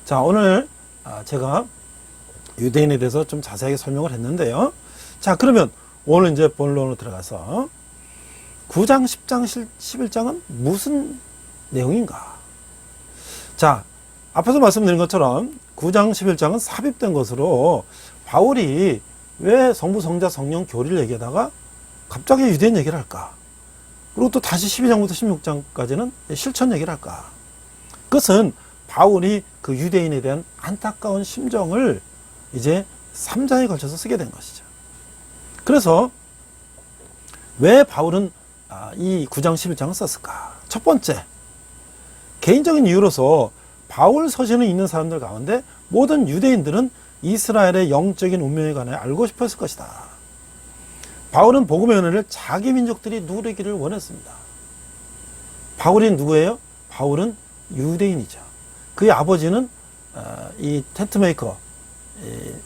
자, 오늘 제가 유대인에 대해서 좀 자세하게 설명을 했는데요. 자, 그러면 오늘 이제 본론으로 들어가서 9장, 10장, 11장은 무슨 내용인가? 자, 앞에서 말씀드린 것처럼 9장, 11장은 삽입된 것으로 바울이 왜 성부, 성자, 성령 교리를 얘기하다가 갑자기 유대인 얘기를 할까? 그리고 또 다시 12장부터 16장까지는 실천 얘기를 할까? 그것은 바울이 그 유대인에 대한 안타까운 심정을 이제 3장에 걸쳐서 쓰게 된 것이죠. 그래서 왜 바울은 이 9장 11장을 썼을까? 첫 번째, 개인적인 이유로서 바울 서신을 읽는 사람들 가운데 모든 유대인들은 이스라엘의 영적인 운명에 관해 알고 싶었을 것이다. 바울은 복음의 은혜를 자기 민족들이 누리기를 원했습니다. 바울이 누구예요? 바울은 유대인이죠. 그의 아버지는 이 텐트메이커,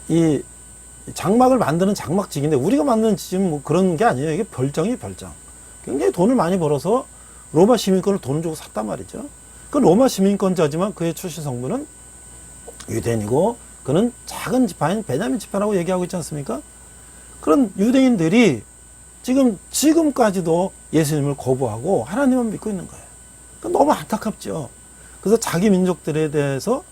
이 장막을 만드는 장막직인데, 우리가 만드는 지금 뭐 그런 게 아니에요. 이게 별장이에요, 별장. 굉장히 돈을 많이 벌어서 로마 시민권을 돈을 주고 샀단 말이죠. 그 로마 시민권자지만 그의 출신 성분은 유대인이고, 그는 작은 지파인 베냐민 지파라고 얘기하고 있지 않습니까? 그런 유대인들이 지금까지도 예수님을 거부하고 하나님만 믿고 있는 거예요. 그러니까 너무 안타깝죠. 그래서 자기 민족들에 대해서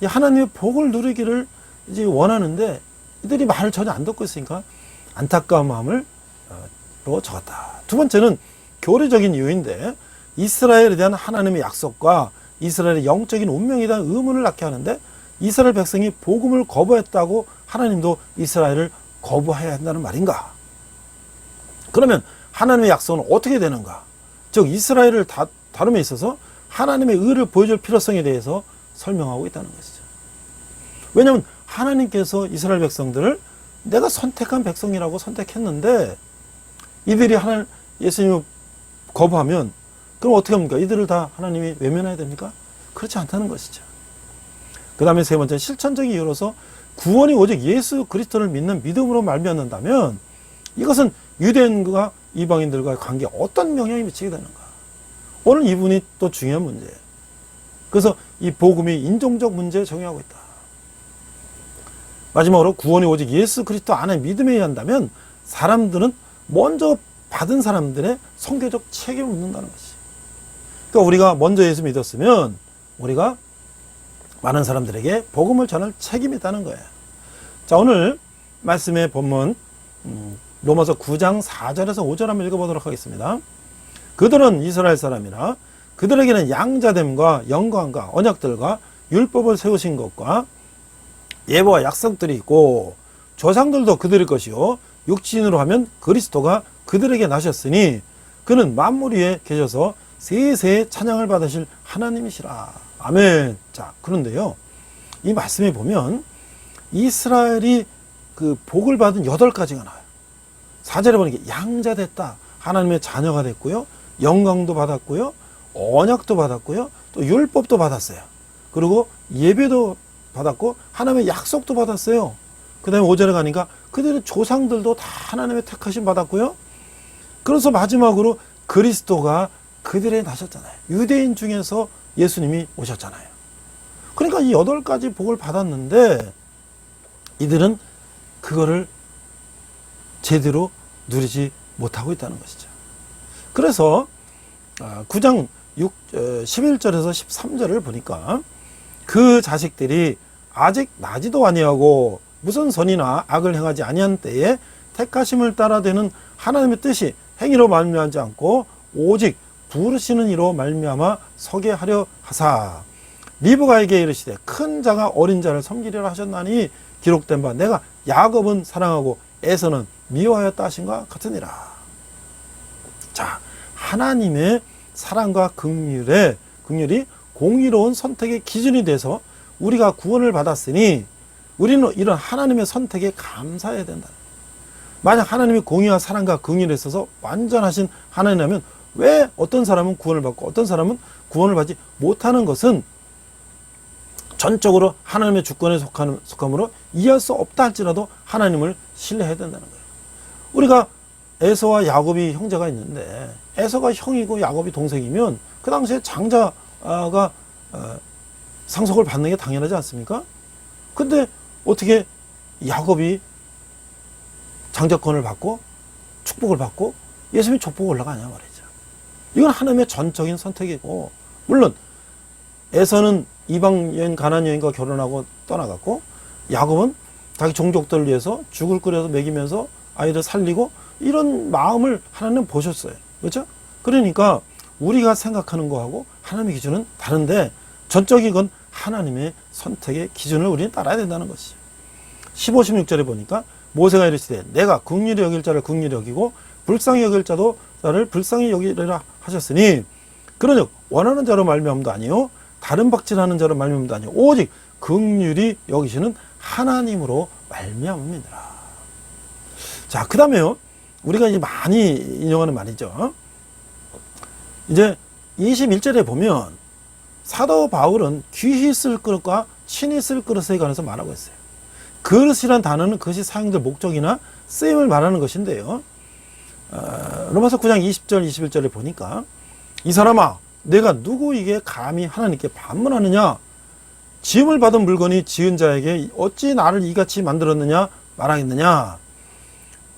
하나님의 복을 누리기를 이제 원하는데 이들이 말을 전혀 안 듣고 있으니까 안타까운 마음을 적었다. 두 번째는 교리적인 이유인데, 이스라엘에 대한 하나님의 약속과 이스라엘의 영적인 운명에 대한 의문을 낳게 하는데, 이스라엘 백성이 복음을 거부했다고 하나님도 이스라엘을 거부해야 한다는 말인가? 그러면 하나님의 약속은 어떻게 되는가? 즉 이스라엘을 다룸에 있어서 하나님의 의를 보여줄 필요성에 대해서 설명하고 있다는 것이죠. 왜냐하면 하나님께서 이스라엘 백성들을 내가 선택한 백성이라고 선택했는데, 이들이 예수님을 거부하면 그럼 어떻게 합니까? 이들을 다 하나님이 외면해야 됩니까? 그렇지 않다는 것이죠. 그 다음에 세 번째, 실천적인 이유로서 구원이 오직 예수 그리스도를 믿는 믿음으로 말미암는다면 이것은 유대인과 이방인들과의 관계에 어떤 영향이 미치게 되는가? 오늘 이 부분이 또 중요한 문제예요. 그래서 이 복음이 인종적 문제에 적용하고 있다. 마지막으로 구원이 오직 예수 그리스도 안에 믿음에 의한다면 사람들은 먼저 받은 사람들의 선교적 책임을 묻는다는 것이. 그러니까 우리가 먼저 예수 믿었으면 우리가 많은 사람들에게 복음을 전할 책임이 있다는 거예요. 자, 오늘 말씀의 본문 로마서 9장 4절에서 5절 한번 읽어보도록 하겠습니다. 그들은 이스라엘 사람이라 그들에게는 양자됨과 영광과 언약들과 율법을 세우신 것과 예보와 약속들이 있고 조상들도 그들의 것이요 육신으로 하면 그리스도가 그들에게 나셨으니 그는 만물 위에 계셔서 세세의 찬양을 받으실 하나님이시라. 아멘. 자, 그런데요, 이 말씀에 보면 이스라엘이 그 복을 받은 8가지가 나와요. 4절에 보니까 양자됐다, 하나님의 자녀가 됐고요, 영광도 받았고요, 언약도 받았고요, 또 율법도 받았어요. 그리고 예배도 받았고 하나님의 약속도 받았어요. 그 다음에 5절에 가니까 그들의 조상들도 다 하나님의 택하심 받았고요. 그래서 마지막으로 그리스도가 그들에 나셨잖아요. 유대인 중에서 예수님이 오셨잖아요. 그러니까 이 8가지 복을 받았는데 이들은 그거를 제대로 누리지 못하고 있다는 것이죠. 그래서 9장 11절에서 13절을 보니까 그 자식들이 아직 나지도 아니하고 무슨 선이나 악을 행하지 아니한 때에 택하심을 따라 되는 하나님의 뜻이 행위로 말미암지 않고 오직 부르시는 이로 말미암아 서게 하려 하사 리브가에게 이르시되 큰 자가 어린 자를 섬기리라 하셨나니 기록된 바 내가 야곱은 사랑하고 에서는 미워하였다 하신과 같으니라. 자, 하나님의 사랑과 긍휼이 공의로운 선택의 기준이 돼서 우리가 구원을 받았으니 우리는 이런 하나님의 선택에 감사해야 된다. 만약 하나님이 공의와 사랑과 긍휼에 있어서 완전하신 하나님이라면 왜 어떤 사람은 구원을 받고 어떤 사람은 구원을 받지 못하는 것은 전적으로 하나님의 주권에 속함으로 이해할 수 없다 할지라도 하나님을 신뢰해야 된다는 거예요. 우리가 에서와 야곱이 형제가 있는데 에서가 형이고 야곱이 동생이면 그 당시에 장자가 상속을 받는 게 당연하지 않습니까? 근데 어떻게 야곱이 장자권을 받고 축복을 받고 예수님이 족보가 올라가냐 말이죠. 이건 하나님의 전적인 선택이고, 물론 에서는 이방 여인 가나안 여인과 결혼하고 떠나갔고 야곱은 자기 종족들을 위해서 죽을 끓여서 먹이면서 아이를 살리고 이런 마음을 하나님 보셨어요. 그렇죠? 그러니까 우리가 생각하는 거하고 하나님의 기준은 다른데 전적인 건 하나님의 선택의 기준을 우리는 따라야 된다는 것이죠. 15, 16절에 보니까 모세가 이르시되 내가 긍휼히 여길 자를 긍휼히 여기고 불쌍히 여길 자도 자를 불쌍히 여기리라 하셨으니 그러즉 원하는 자로 말미암음도 아니요 다른 박질하는 자로 말미암음도 아니요 오직 긍휼히 여기시는 하나님으로 말미암음이니라. 자, 그 다음에요. 우리가 이제 많이 인용하는 말이죠. 이제 21절에 보면 사도 바울은 귀히 쓸 그릇과 친히 쓸 그릇에 관해서 말하고 있어요. 그릇이란 단어는 그것이 사용될 목적이나 쓰임을 말하는 것인데요. 로마서 9장 20절 21절에 보니까 이 사람아 내가 누구에게 감히 하나님께 반문하느냐 지음을 받은 물건이 지은 자에게 어찌 나를 이같이 만들었느냐 말하겠느냐.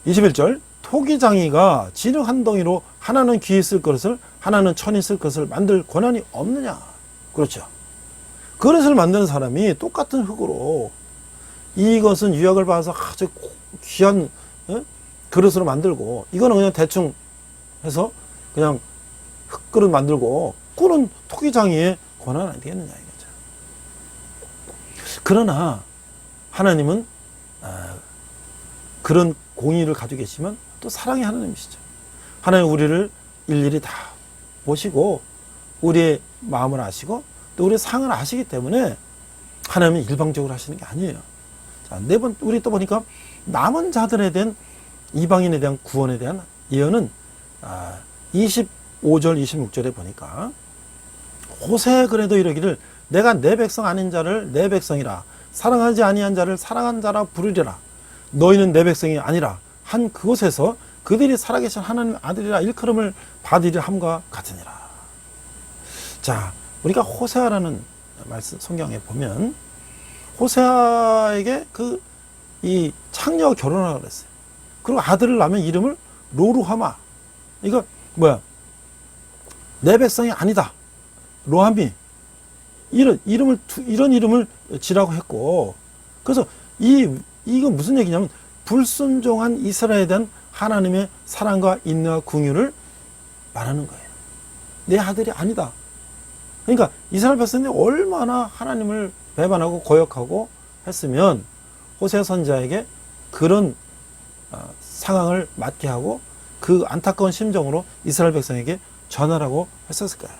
21절 토기장이가 진흙 한 덩이로 하나는 귀히 쓸 그릇을 하나는 천히 쓸 그릇을 만들 권한이 없느냐. 그렇죠. 그릇을 만드는 사람이 똑같은 흙으로 이것은 유약을 봐서 아주 귀한 그릇으로 만들고 이거는 그냥 대충 해서 그냥 흙그릇 만들고 꿀은 토기장이의 권한 아니겠느냐 이거죠. 그러나 하나님은 그런 공의를 가지고 계시면 또 사랑의 하나님이시죠. 하나님 우리를 일일이 다 보시고 우리의 마음을 아시고 또 우리의 상을 아시기 때문에 하나님은 일방적으로 하시는 게 아니에요. 자, 네 번 우리 또 보니까 남은 자들에 대한 이방인에 대한 구원에 대한 예언은 25절 26절에 보니까 호세 그래도 이러기를 내가 내 백성 아닌 자를 내 백성이라 사랑하지 아니한 자를 사랑한 자라 부르리라 너희는 내 백성이 아니라 한 그곳에서 그들이 살아계신 하나님의 아들이라 일컬음을 받으리라 함과 같으니라. 자, 우리가 호세아라는 말씀 성경에 보면 호세아에게 이 창녀와 결혼하라고 그랬어요. 그리고 아들을 낳으면 이름을 로루하마. 이거 뭐야? 내 백성이 아니다. 로하미. 이런 이름을 지라고 했고, 그래서 이거 무슨 얘기냐면 불순종한 이스라엘에 대한 하나님의 사랑과 인내와 긍휼을 말하는 거예요. 내 아들이 아니다. 그러니까 이스라엘 백성들이 얼마나 하나님을 배반하고 거역하고 했으면 호세 선지자에게 그런 상황을 맞게 하고 그 안타까운 심정으로 이스라엘 백성에게 전하라고 했었을까요?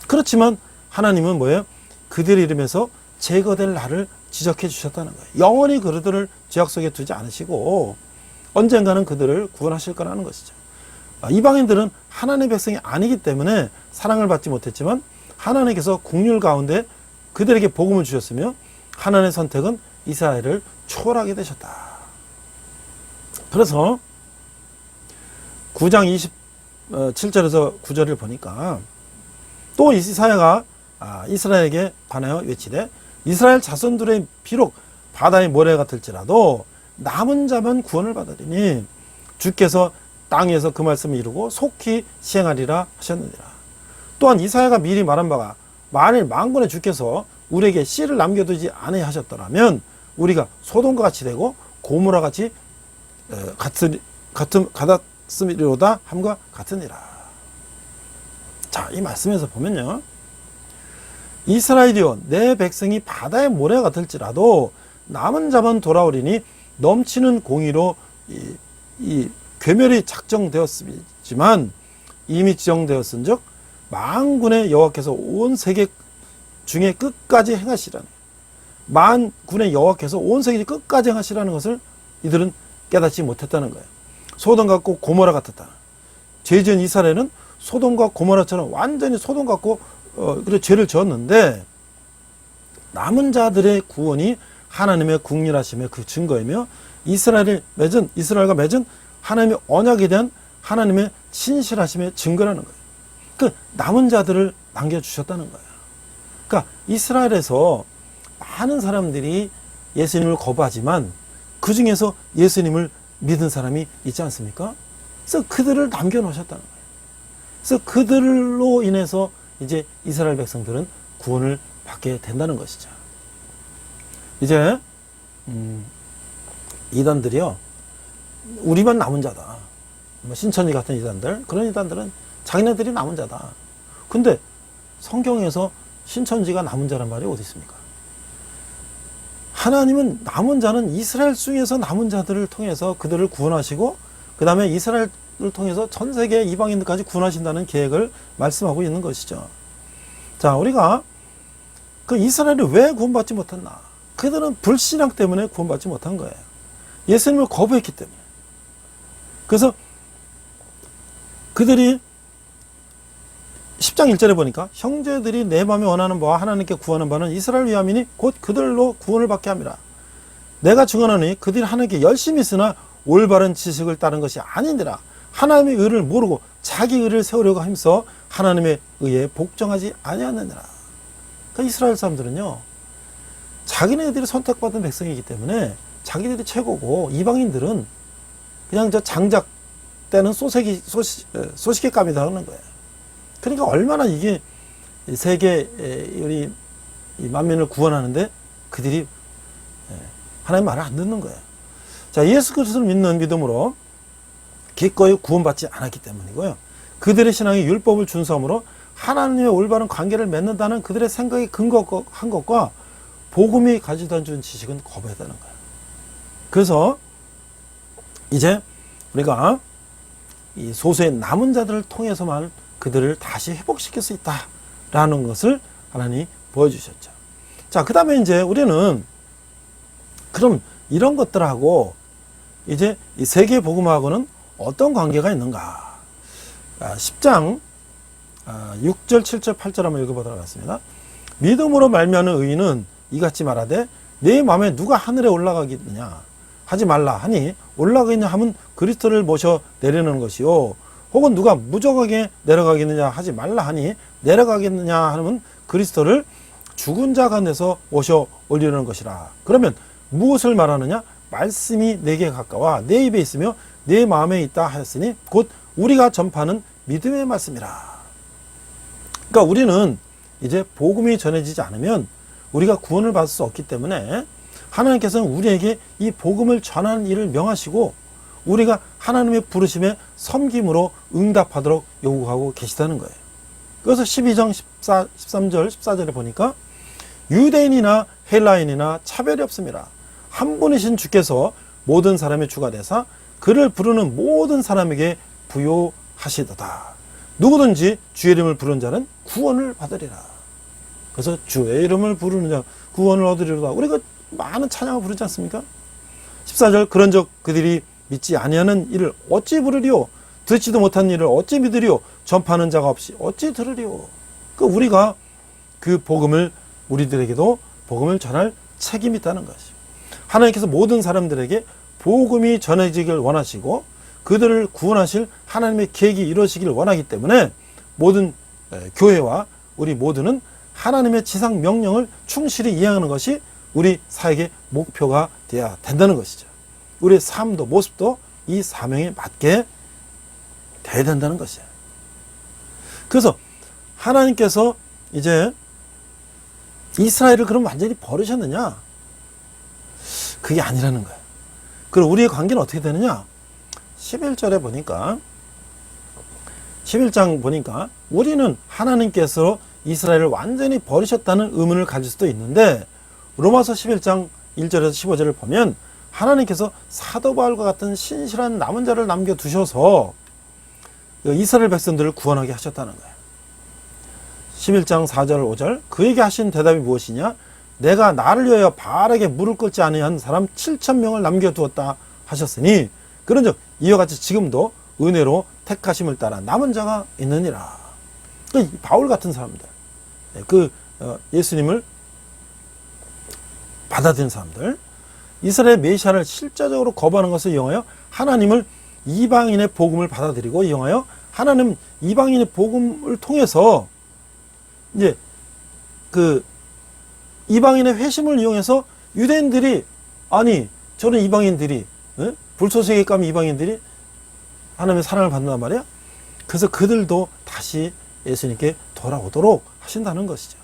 그렇지만 하나님은 뭐예요? 그들의 이름에서 제거될 날을 지적해 주셨다는 거예요. 영원히 그들을 죄악 속에 두지 않으시고 언젠가는 그들을 구원하실 거라는 것이죠. 이방인들은 하나님의 백성이 아니기 때문에 사랑을 받지 못했지만 하나님께서 국률 가운데 그들에게 복음을 주셨으며 하나님의 선택은 이스라엘을 초월하게 되셨다. 그래서 9장 27절에서 9절을 보니까 또 이사야가 이스라엘에게 관하여 외치되 이스라엘 자손들의 비록 바다의 모래 같을지라도 남은 자만 구원을 받으리니 주께서 땅에서 그 말씀을 이루고 속히 시행하리라 하셨느니라. 또한 이사야가 미리 말한 바가 만일 만군의 주께서 우리에게 씨를 남겨두지 않으려 하셨더라면 우리가 소돔과 같이 되고 고모라 같이 같았으리로다 함과 같으니라. 자, 이 말씀에서 보면요, 이스라엘이여 내 백성이 바다의 모래 같을지라도 남은 자만 돌아오리니 넘치는 공의로 이 괴멸이 작정되었지만 이미 지정되었은즉 만군의 여호와께서 온 세계 중에 끝까지 행하시라는, 만군의 여호와께서 온 세계 끝까지 행하시라는 것을 이들은 깨닫지 못했다는 거예요. 소돔 같고 고모라 같았다. 죄 지은 이스라엘은 소돔과 고모라처럼 완전히 소돔 같고 그래 죄를 지었는데 남은 자들의 구원이 하나님의 국률하심의 그 증거이며 이스라엘과 맺은 하나님의 언약에 대한 하나님의 진실하심의 증거라는 거예요. 그 남은 자들을 남겨주셨다는 거예요. 그러니까 이스라엘에서 많은 사람들이 예수님을 거부하지만 그 중에서 예수님을 믿은 사람이 있지 않습니까? 그래서 그들을 남겨놓으셨다는 거예요. 그래서 그들로 인해서 이제 이스라엘 백성들은 구원을 받게 된다는 것이죠. 이제 이단들이요, 우리만 남은 자다. 뭐 신천지 같은 이단들, 그런 이단들은 자기네들이 남은 자다. 근데 성경에서 신천지가 남은 자란 말이 어디 있습니까? 하나님은 남은 자는 이스라엘 중에서 남은 자들을 통해서 그들을 구원하시고 그 다음에 이스라엘을 통해서 전 세계 이방인들까지 구원하신다는 계획을 말씀하고 있는 것이죠. 자, 우리가 그 이스라엘이 왜 구원받지 못했나? 그들은 불신앙 때문에 구원받지 못한 거예요. 예수님을 거부했기 때문에. 그래서 그들이 10장 1절에 보니까 형제들이 내 마음에 원하는 바와 하나님께 구하는 바는 이스라엘 위함이니 곧 그들로 구원을 받게 함이라. 내가 증언하니 그들이 하나님께 열심히 있으나 올바른 지식을 따른 것이 아니니라. 하나님의 의를 모르고 자기 의를 세우려고 하면서 하나님의 의에 복종하지 아니하느니라. 그러니까 이스라엘 사람들은요, 자기네들이 선택받은 백성이기 때문에 자기들이 최고고 이방인들은 그냥 저 장작 때는 소시계감이다 하는 거예요. 그러니까 얼마나 이게 세계 우리 만민을 구원하는데 그들이 하나님 말을 안 듣는 거예요. 자, 예수 그리스도를 믿는 믿음으로 기꺼이 구원받지 않았기 때문이고요. 그들의 신앙이 율법을 준수함으로 하나님의 올바른 관계를 맺는다는 그들의 생각이 근거한 것과 복음이 가지다 준 지식은 거부했다는 거예요. 그래서 이제 우리가 이 소수의 남은 자들을 통해서만 그들을 다시 회복시킬 수 있다라는 것을 하나님이 보여주셨죠. 자, 그 다음에 이제 우리는 그럼 이런 것들하고 이제 이 세계 복음하고는 어떤 관계가 있는가? 10장 6절, 7절, 8절 한번 읽어보도록 하겠습니다. 믿음으로 말미암는 의인은 이같이 말하되 내 마음에 누가 하늘에 올라가겠느냐 하지 말라 하니 올라가겠냐 하면 그리스도를 모셔 내려놓는 것이요, 혹은 누가 무적하게 내려가겠느냐 하지 말라 하니 내려가겠느냐 하면 그리스도를 죽은 자 가운데서 모셔 올리려는 것이라. 그러면 무엇을 말하느냐? 말씀이 내게 가까워 내 입에 있으며 내 마음에 있다 하였으니 곧 우리가 전파하는 믿음의 말씀이라. 그러니까 우리는 이제 복음이 전해지지 않으면 우리가 구원을 받을 수 없기 때문에 하나님께서는 우리에게 이 복음을 전하는 일을 명하시고 우리가 하나님의 부르심에 섬김으로 응답하도록 요구하고 계시다는 거예요. 그래서 12장 13절 14절에 보니까 유대인이나 헬라인이나 차별이 없습니다. 한 분이신 주께서 모든 사람의 주가 되사 그를 부르는 모든 사람에게 부요하시도다. 누구든지 주의 이름을 부르는 자는 구원을 받으리라. 그래서 주의 이름을 부르는 자 구원을 얻으리로다. 우리가 많은 찬양을 부르지 않습니까? 14절 그런즉 그들이 믿지 아니하는 일을 어찌 부르리요? 듣지도 못한 일을 어찌 믿으리요? 전파하는 자가 없이 어찌 들으리요? 우리가 그 복음을 우리들에게도 복음을 전할 책임이 있다는 것이죠. 하나님께서 모든 사람들에게 복음이 전해지길 원하시고 그들을 구원하실 하나님의 계획이 이루어지길 원하기 때문에 모든 교회와 우리 모두는 하나님의 지상 명령을 충실히 이행하는 것이 우리 사역의 목표가 되어야 된다는 것이죠. 우리의 삶도 모습도 이 사명에 맞게 돼야 된다는 것이에요. 그래서 하나님께서 이제 이스라엘을 그럼 완전히 버리셨느냐? 그게 아니라는 거예요. 그럼 우리의 관계는 어떻게 되느냐? 11절에 보니까 11장 보니까 우리는 하나님께서 이스라엘을 완전히 버리셨다는 의문을 가질 수도 있는데 로마서 11장 1절에서 15절을 보면 하나님께서 사도 바울과 같은 신실한 남은 자를 남겨두셔서 이스라엘 백성들을 구원하게 하셨다는 거예요. 11장 4절 5절 그에게 하신 대답이 무엇이냐? 내가 나를 위하여 바알에게 무릎 꿇지 아니한 사람 7,000명을 남겨두었다 하셨으니 그런즉 이와 같이 지금도 은혜로 택하심을 따라 남은 자가 있느니라. 바울 같은 사람들, 예수님을 받아들인 사람들, 이스라엘 메시아를 실제적으로 거부하는 것을 이용하여 하나님을 이방인의 복음을 받아들이고 이용하여 하나님 이방인의 복음을 통해서 이제 그 이방인의 회심을 이용해서 유대인들이 아니 저는 이방인들이 불소식에 까면 이방인들이 하나님의 사랑을 받는단 말이야. 그래서 그들도 다시 예수님께 돌아오도록 하신다는 것이죠.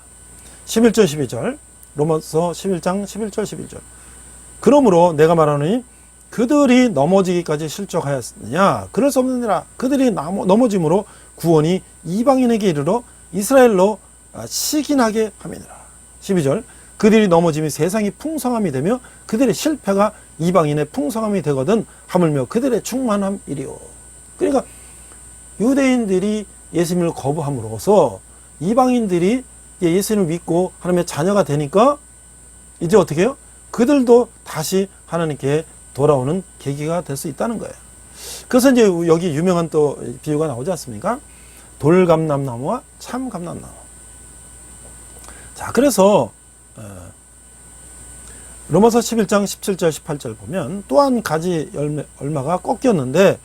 11절 12절 로마서 11장 11절 11절 그러므로 내가 말하노니 그들이 넘어지기까지 실족하였느냐 그럴 수 없느니라. 그들이 넘어짐으로 구원이 이방인에게 이르러 이스라엘로 시기나게 함이니라. 12절 그들이 넘어짐이 세상이 풍성함이 되며 그들의 실패가 이방인의 풍성함이 되거든 하물며 그들의 충만함이리요. 그러니까 유대인들이 예수님을 거부함으로써 이방인들이 예수님을 믿고 하나님의 자녀가 되니까 이제 어떻게 해요? 그들도 다시 하나님께 돌아오는 계기가 될 수 있다는 거예요. 그래서 이제 여기 유명한 또 비유가 나오지 않습니까? 돌감람나무와 참감람나무. 자, 그래서 로마서 11장 17절 18절 보면 또 한 가지 얼마가 꺾였는데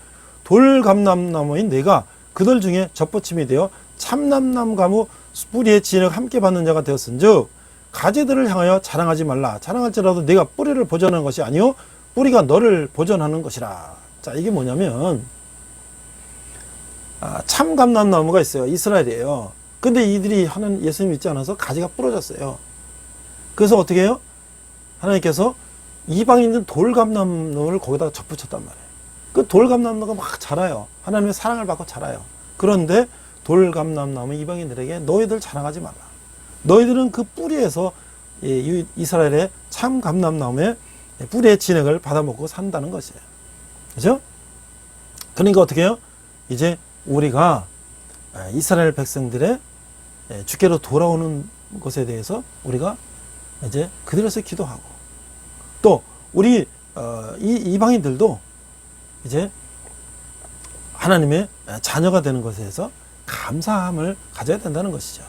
돌감람나무인 내가 그들 중에 젖붙임이 되어 참남나무 뿌리의 진액 함께 받는 자가 되었은즉 가지들을 향하여 자랑하지 말라. 자랑할지라도 네가 뿌리를 보존하는 것이 아니요 뿌리가 너를 보존하는 것이라. 자, 이게 뭐냐면 참감람나무가 있어요. 이스라엘이에요. 근데 이들이 하는 예수님 믿지 않아서 가지가 부러졌어요. 그래서 어떻게 해요? 하나님께서 이방인들 돌감람나무를 거기다가 접붙였단 말이에요. 그 돌감람나무가 막 자라요. 하나님의 사랑을 받고 자라요. 그런데 돌감람나무 이방인들에게 너희들 자랑하지 말라. 너희들은 그 뿌리에서 이스라엘의 참감람나무의 뿌리의 진액을 받아먹고 산다는 것이에요. 그죠? 그러니까 어떻게 해요? 이제 우리가 이스라엘 백성들의 주께로 돌아오는 것에 대해서 우리가 이제 그들에서 기도하고 또 우리 이방인들도 이제 하나님의 자녀가 되는 것에 대해서 감사함을 가져야 된다는 것이죠.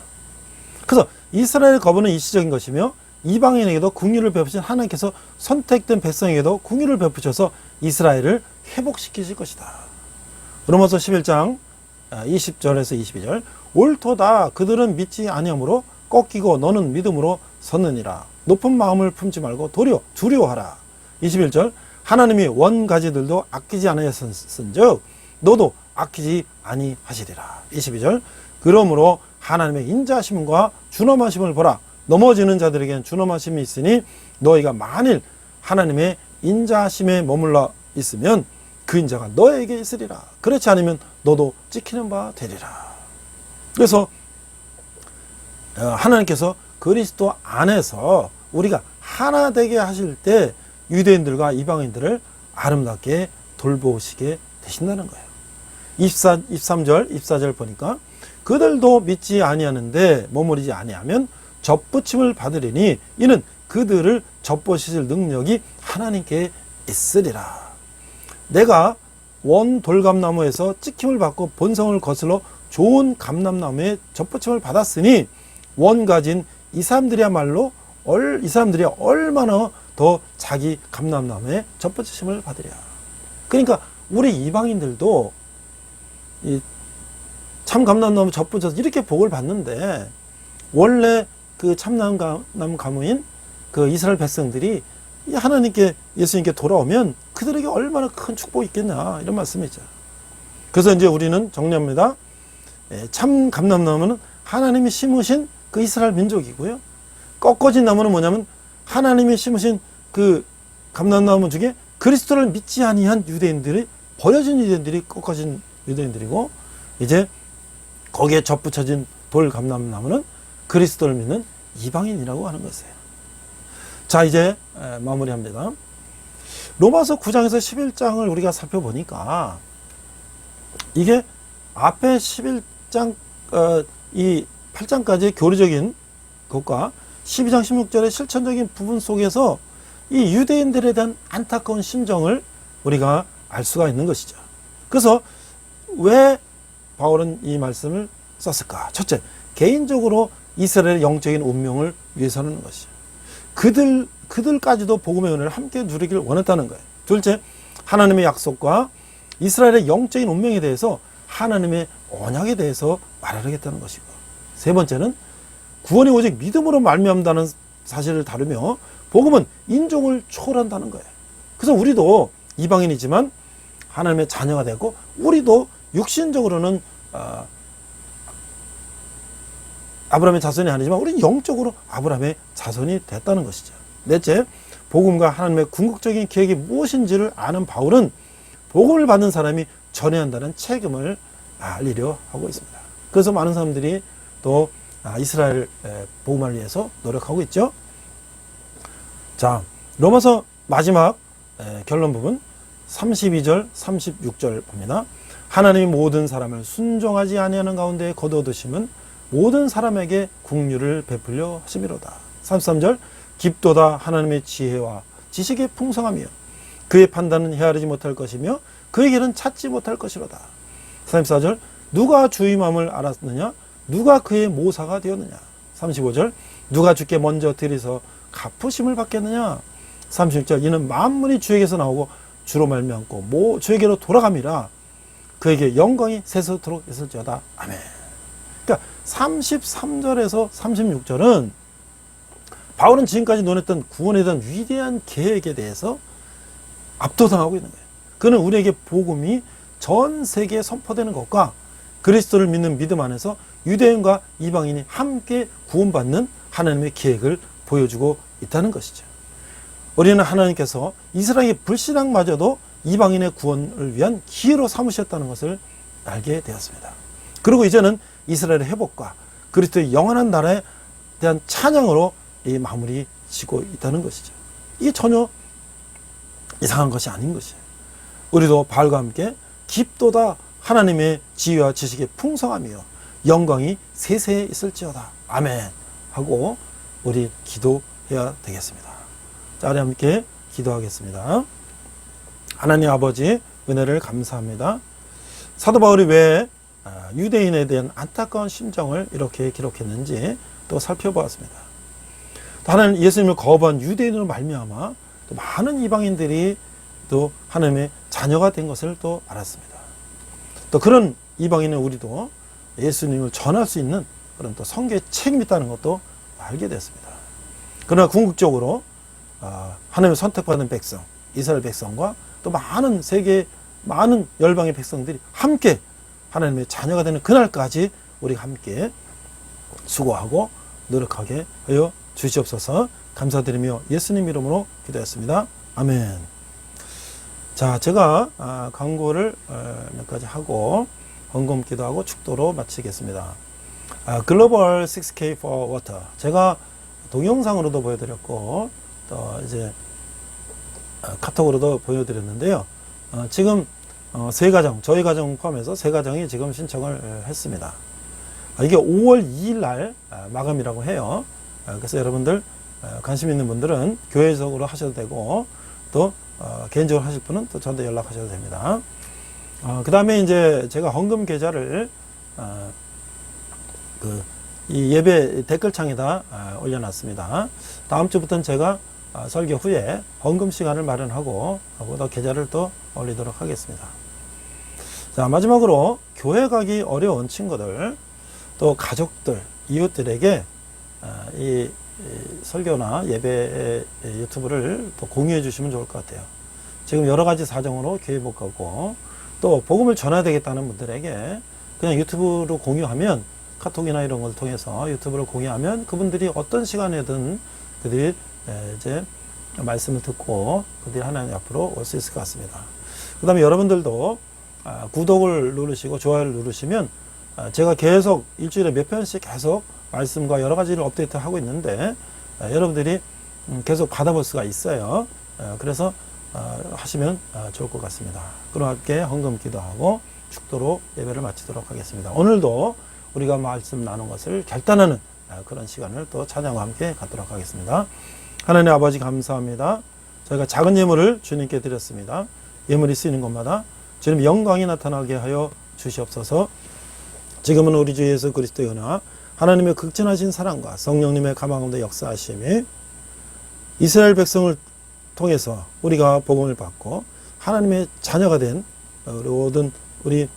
그래서 이스라엘 거부는 일시적인 것이며 이방인에게도 긍휼을 베푸신 하나님께서 선택된 백성에게도 긍휼을 베푸셔서 이스라엘을 회복시키실 것이다. 로마서 11장 20절에서 22절 옳도다 그들은 믿지 아니하므로 꺾이고 너는 믿음으로 섰느니라. 높은 마음을 품지 말고 도리어 두려워하라. 21절 하나님이 원가지들도 아끼지 아니하였은즉 너도 아끼지 아니하시리라. 22절 그러므로 하나님의 인자하심과 준엄하심을 보라. 넘어지는 자들에게는 준엄하심이 있으니 너희가 만일 하나님의 인자하심에 머물러 있으면 그 인자가 너에게 있으리라. 그렇지 않으면 너도 찍히는 바 되리라. 그래서 하나님께서 그리스도 안에서 우리가 하나 되게 하실 때 유대인들과 이방인들을 아름답게 돌보시게 되신다는 거예요. 23절, 24절 보니까 그들도 믿지 아니하는데 머무르지 아니하면 젖붙임을 받으리니 이는 그들을 젖보시실 능력이 하나님께 있으리라. 내가 원 돌감나무에서 찍힘을 받고 본성을 거슬러 좋은 감람나무에 젖붙임을 받았으니 원 가진 이 사람들이야말로 이 사람들이 얼마나 더 자기 감람나무에 젖붙이심을 받으랴. 그러니까 우리 이방인들도 이 참 감람나무 젖붙여서 이렇게 복을 받는데 원래 그 참나무 가무인 그 이스라엘 백성들이 하나님께 예수님께 돌아오면 그들에게 얼마나 큰 축복이 있겠냐 이런 말씀이죠. 그래서 이제 우리는 정리합니다. 참 감람나무는 하나님이 심으신 그 이스라엘 민족이고요. 꺾어진 나무는 뭐냐면 하나님이 심으신 그 감람나무 중에 그리스도를 믿지 아니한 유대인들이 버려진 유대인들이 꺾어진 유대인들이고 이제 거기에 젖붙여진 돌 감람나무는 그리스도를 믿는 이방인이라고 하는 것이에요. 자, 이제 마무리합니다. 로마서 9장에서 11장을 우리가 살펴보니까 이게 앞에 11장 이 8장까지의 교리적인 것과 12장 16절의 실천적인 부분 속에서 이 유대인들에 대한 안타까운 심정을 우리가 알 수가 있는 것이죠. 그래서 왜 바울은 이 말씀을 썼을까? 첫째, 개인적으로 이스라엘의 영적인 운명을 위해서 하는 것이죠. 그들까지도 복음의 은혜를 함께 누리길 원했다는 거예요. 둘째, 하나님의 약속과 이스라엘의 영적인 운명에 대해서 하나님의 언약에 대해서 말하겠다는 것이고, 세 번째는 구원이 오직 믿음으로 말미암다는 사실을 다루며 복음은 인종을 초월한다는 거예요. 그래서 우리도 이방인이지만 하나님의 자녀가 되고, 우리도 육신적으로는 아브라함의 자손이 아니지만 우리는 영적으로 아브라함의 자손이 됐다는 것이죠. 넷째, 복음과 하나님의 궁극적인 계획이 무엇인지를 아는 바울은 복음을 받는 사람이 전해야 한다는 책임을 알리려 하고 있습니다. 그래서 많은 사람들이 또 이스라엘 복음을 위해서 노력하고 있죠. 자, 로마서 마지막 결론 부분 32절 36절 봅니다. 하나님이 모든 사람을 순종하지 아니하는 가운데 거두어두심은 모든 사람에게 긍휼을 베풀려 하심이로다. 33절 깊도다 하나님의 지혜와 지식의 풍성함이요 그의 판단은 헤아리지 못할 것이며 그의 길은 찾지 못할 것이로다. 34절 누가 주의 마음을 알았느냐 누가 그의 모사가 되었느냐. 35절 누가 주께 먼저 들이서 갚으심을 받겠느냐. 36절 이는 만물이 주에게서 나오고 주로 말미암고 주에게로 돌아감이라 그에게 영광이 세세토록 있을지어다. 아멘. 그러니까 33절에서 36절은 바울은 지금까지 논했던 구원에 대한 위대한 계획에 대해서 압도당하고 있는 거예요. 그는 우리에게 복음이 전 세계에 선포되는 것과 그리스도를 믿는 믿음 안에서 유대인과 이방인이 함께 구원받는 하나님의 계획을 보여주고 있다는 것이죠. 우리는 하나님께서 이스라엘의 불신앙마저도 이방인의 구원을 위한 기회로 삼으셨다는 것을 알게 되었습니다. 그리고 이제는 이스라엘의 회복과 그리스도의 영원한 나라에 대한 찬양으로 이 마무리 지고 있다는 것이죠. 이게 전혀 이상한 것이 아닌 것이에요. 우리도 바울과 함께 깊도다 하나님의 지혜와 지식의 풍성함이요 영광이 세세에 있을지어다. 아멘 하고 우리 기도해야 되겠습니다. 자, 우리 함께 기도하겠습니다. 하나님 아버지 은혜를 감사합니다. 사도 바울이 왜 유대인에 대한 안타까운 심정을 이렇게 기록했는지 또 살펴보았습니다. 또 하나님 예수님을 거부한 유대인으로 말미암아 또 많은 이방인들이 또 하나님의 자녀가 된 것을 또 알았습니다. 또 그런 이방인은 우리도 예수님을 전할 수 있는 그런 또 선교의 책임이 있다는 것도 알게 됐습니다. 그러나 궁극적으로 하나님의 선택받은 백성, 이스라엘 백성과 또 많은 세계 많은 열방의 백성들이 함께 하나님의 자녀가 되는 그날까지 우리가 함께 수고하고 노력하게 하여 주시옵소서. 감사드리며 예수님 이름으로 기도했습니다. 아멘. 자, 제가 광고를 몇 가지 하고 헌금 기도하고 축도로 마치겠습니다. 글로벌 6K for Water 제가 동영상으로도 보여드렸고 또 이제 카톡으로도 보여드렸는데요. 지금 세 가정, 저희 가정 포함해서 세 가정이 지금 신청을 했습니다. 이게 5월 2일 날 마감이라고 해요. 그래서 여러분들 관심 있는 분들은 교회적으로 하셔도 되고 또 개인적으로 하실 분은 또 저한테 연락하셔도 됩니다. 그 다음에 이제 제가 헌금 계좌를 이 예배 댓글창에다 올려놨습니다. 다음 주부터는 제가 설교 후에 헌금 시간을 마련하고 또 계좌를 또 올리도록 하겠습니다. 자, 마지막으로 교회 가기 어려운 친구들 또 가족들, 이웃들에게 이 설교나 예배 유튜브를 또 공유해 주시면 좋을 것 같아요. 지금 여러 가지 사정으로 교회 못 가고 또 복음을 전해야 되겠다는 분들에게 그냥 유튜브로 공유하면 카톡이나 이런 걸 통해서 유튜브를 공유하면 그분들이 어떤 시간에든 그들이 이제 말씀을 듣고 그들이 하나님 앞으로 올 수 있을 것 같습니다. 그 다음에 여러분들도 구독을 누르시고 좋아요를 누르시면 제가 계속 일주일에 몇 편씩 계속 말씀과 여러 가지를 업데이트하고 있는데 여러분들이 계속 받아볼 수가 있어요. 그래서 하시면 좋을 것 같습니다. 그럼 함께 헌금 기도하고 축도로 예배를 마치도록 하겠습니다. 오늘도 우리가 말씀 나눈 것을 결단하는 그런 시간을 또 찬양과 함께 갖도록 하겠습니다. 하나님 아버지 감사합니다. 저희가 작은 예물을 주님께 드렸습니다. 예물이 쓰이는 곳마다 주님 영광이 나타나게 하여 주시옵소서. 지금은 우리 주 예수 그리스도의 은혜와 하나님의 극진하신 사랑과 성령님의 가망 가운데 역사하심이 이스라엘 백성을 통해서 우리가 복음을 받고 하나님의 자녀가 된 우리 모든 우리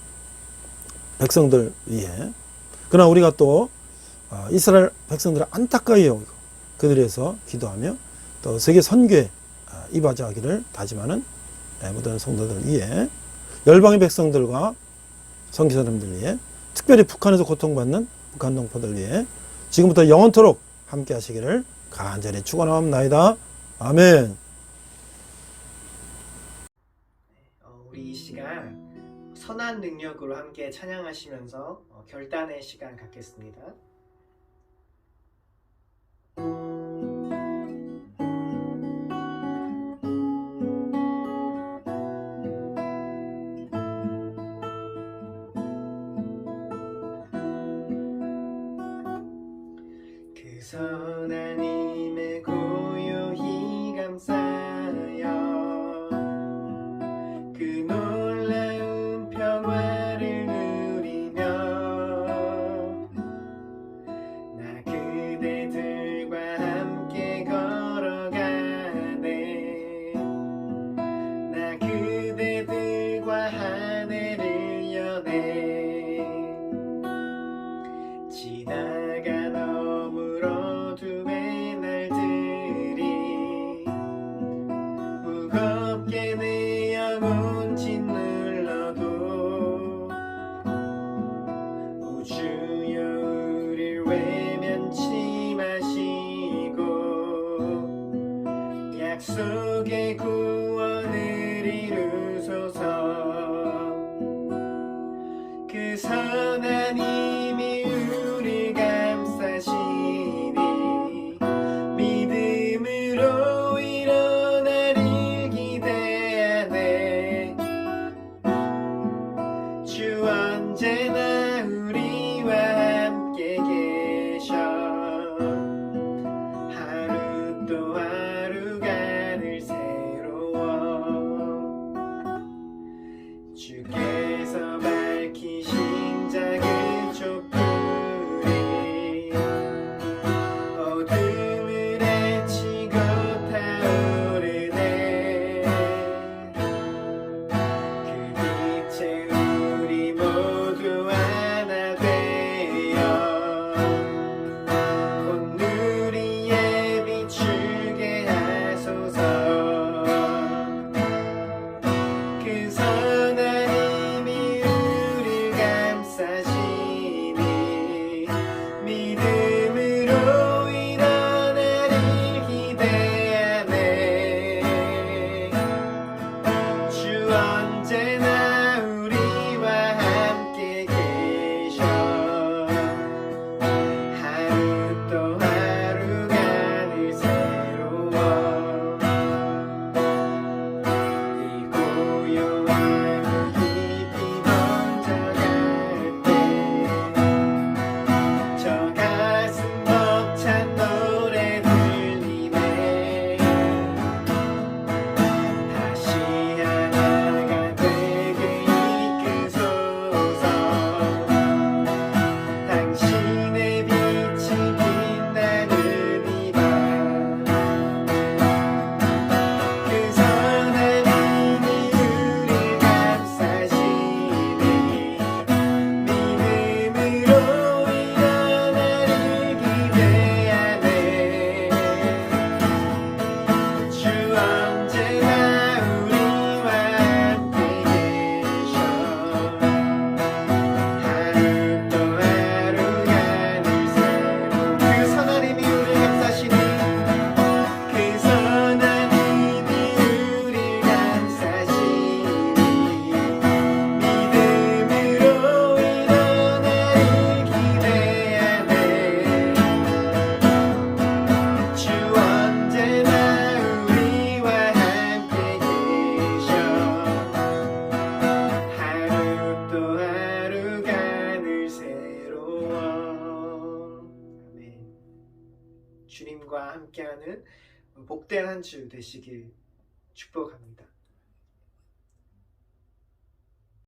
백성들 위해, 그러나 우리가 또 이스라엘 백성들을 안타까이 여기고 그들을 위해서 기도하며 또 세계 선교에 이바지하기를 다짐하는 모든 성도들 위해, 열방의 백성들과 선교사님들 위해, 특별히 북한에서 고통받는 북한 동포들 위해 지금부터 영원토록 함께 하시기를 간절히 축원하옵나이다. 아멘. 우리 이 시간 선한 능력으로 함께 찬양하시면서 결단의 시간 갖겠습니다. 그 선한 힘에 고요히 감싸여 그 놀라운 평화를 누리며 나 그대들과 함께 걸어가네. 나 그대들과 하늘을 여네. 지나가 너무 어두운 날들이 무겁게 내 영혼 짓눌러도 우주여 우릴 외면치 마시고 약속의 구원을 이루소서. 그 선한 힘이 우릴 감싸시니 믿음으로 일어나릴 기대하네. 주 언제나 우리와 함께 계셔. 하루 또 하루가 늘 새로워. 주께서 밝히신 작은 촛불이 어둠을 헤치고 타오르네. 그 빛에 우리 모두 하나 되어 온누리에 비추게 하소서. 그 선한 힘이 우릴 감싸시니 믿음으로 일어나릴 기대하네. 주 언제나 우리와 함께 계셔. 하루 또 하루가 늘 새로워. 이 고요함이 깊이 번져갈 때 저 가슴 벅찬 노래 들리네. 다시 하나가 되게 이끄소서. 당신의 빛이 빛나는 이 밤 그 선한 힘이 우릴 감싸시니 믿음으로 일어나릴 기대하네. 주 언제나 우리와 함께 계셔. 하루 또 하루가 늘 새로워. 그 선한 힘이 우릴 감싸시니 그 선한 힘이 우릴 감싸시니 믿음으로 일어나릴 기대하네. 주 언제나 우리와 함께 계셔. 하루 또 하루가 늘 새로워. 아멘. 주님과 함께하는 복된 한 주 되시길 축복합니다.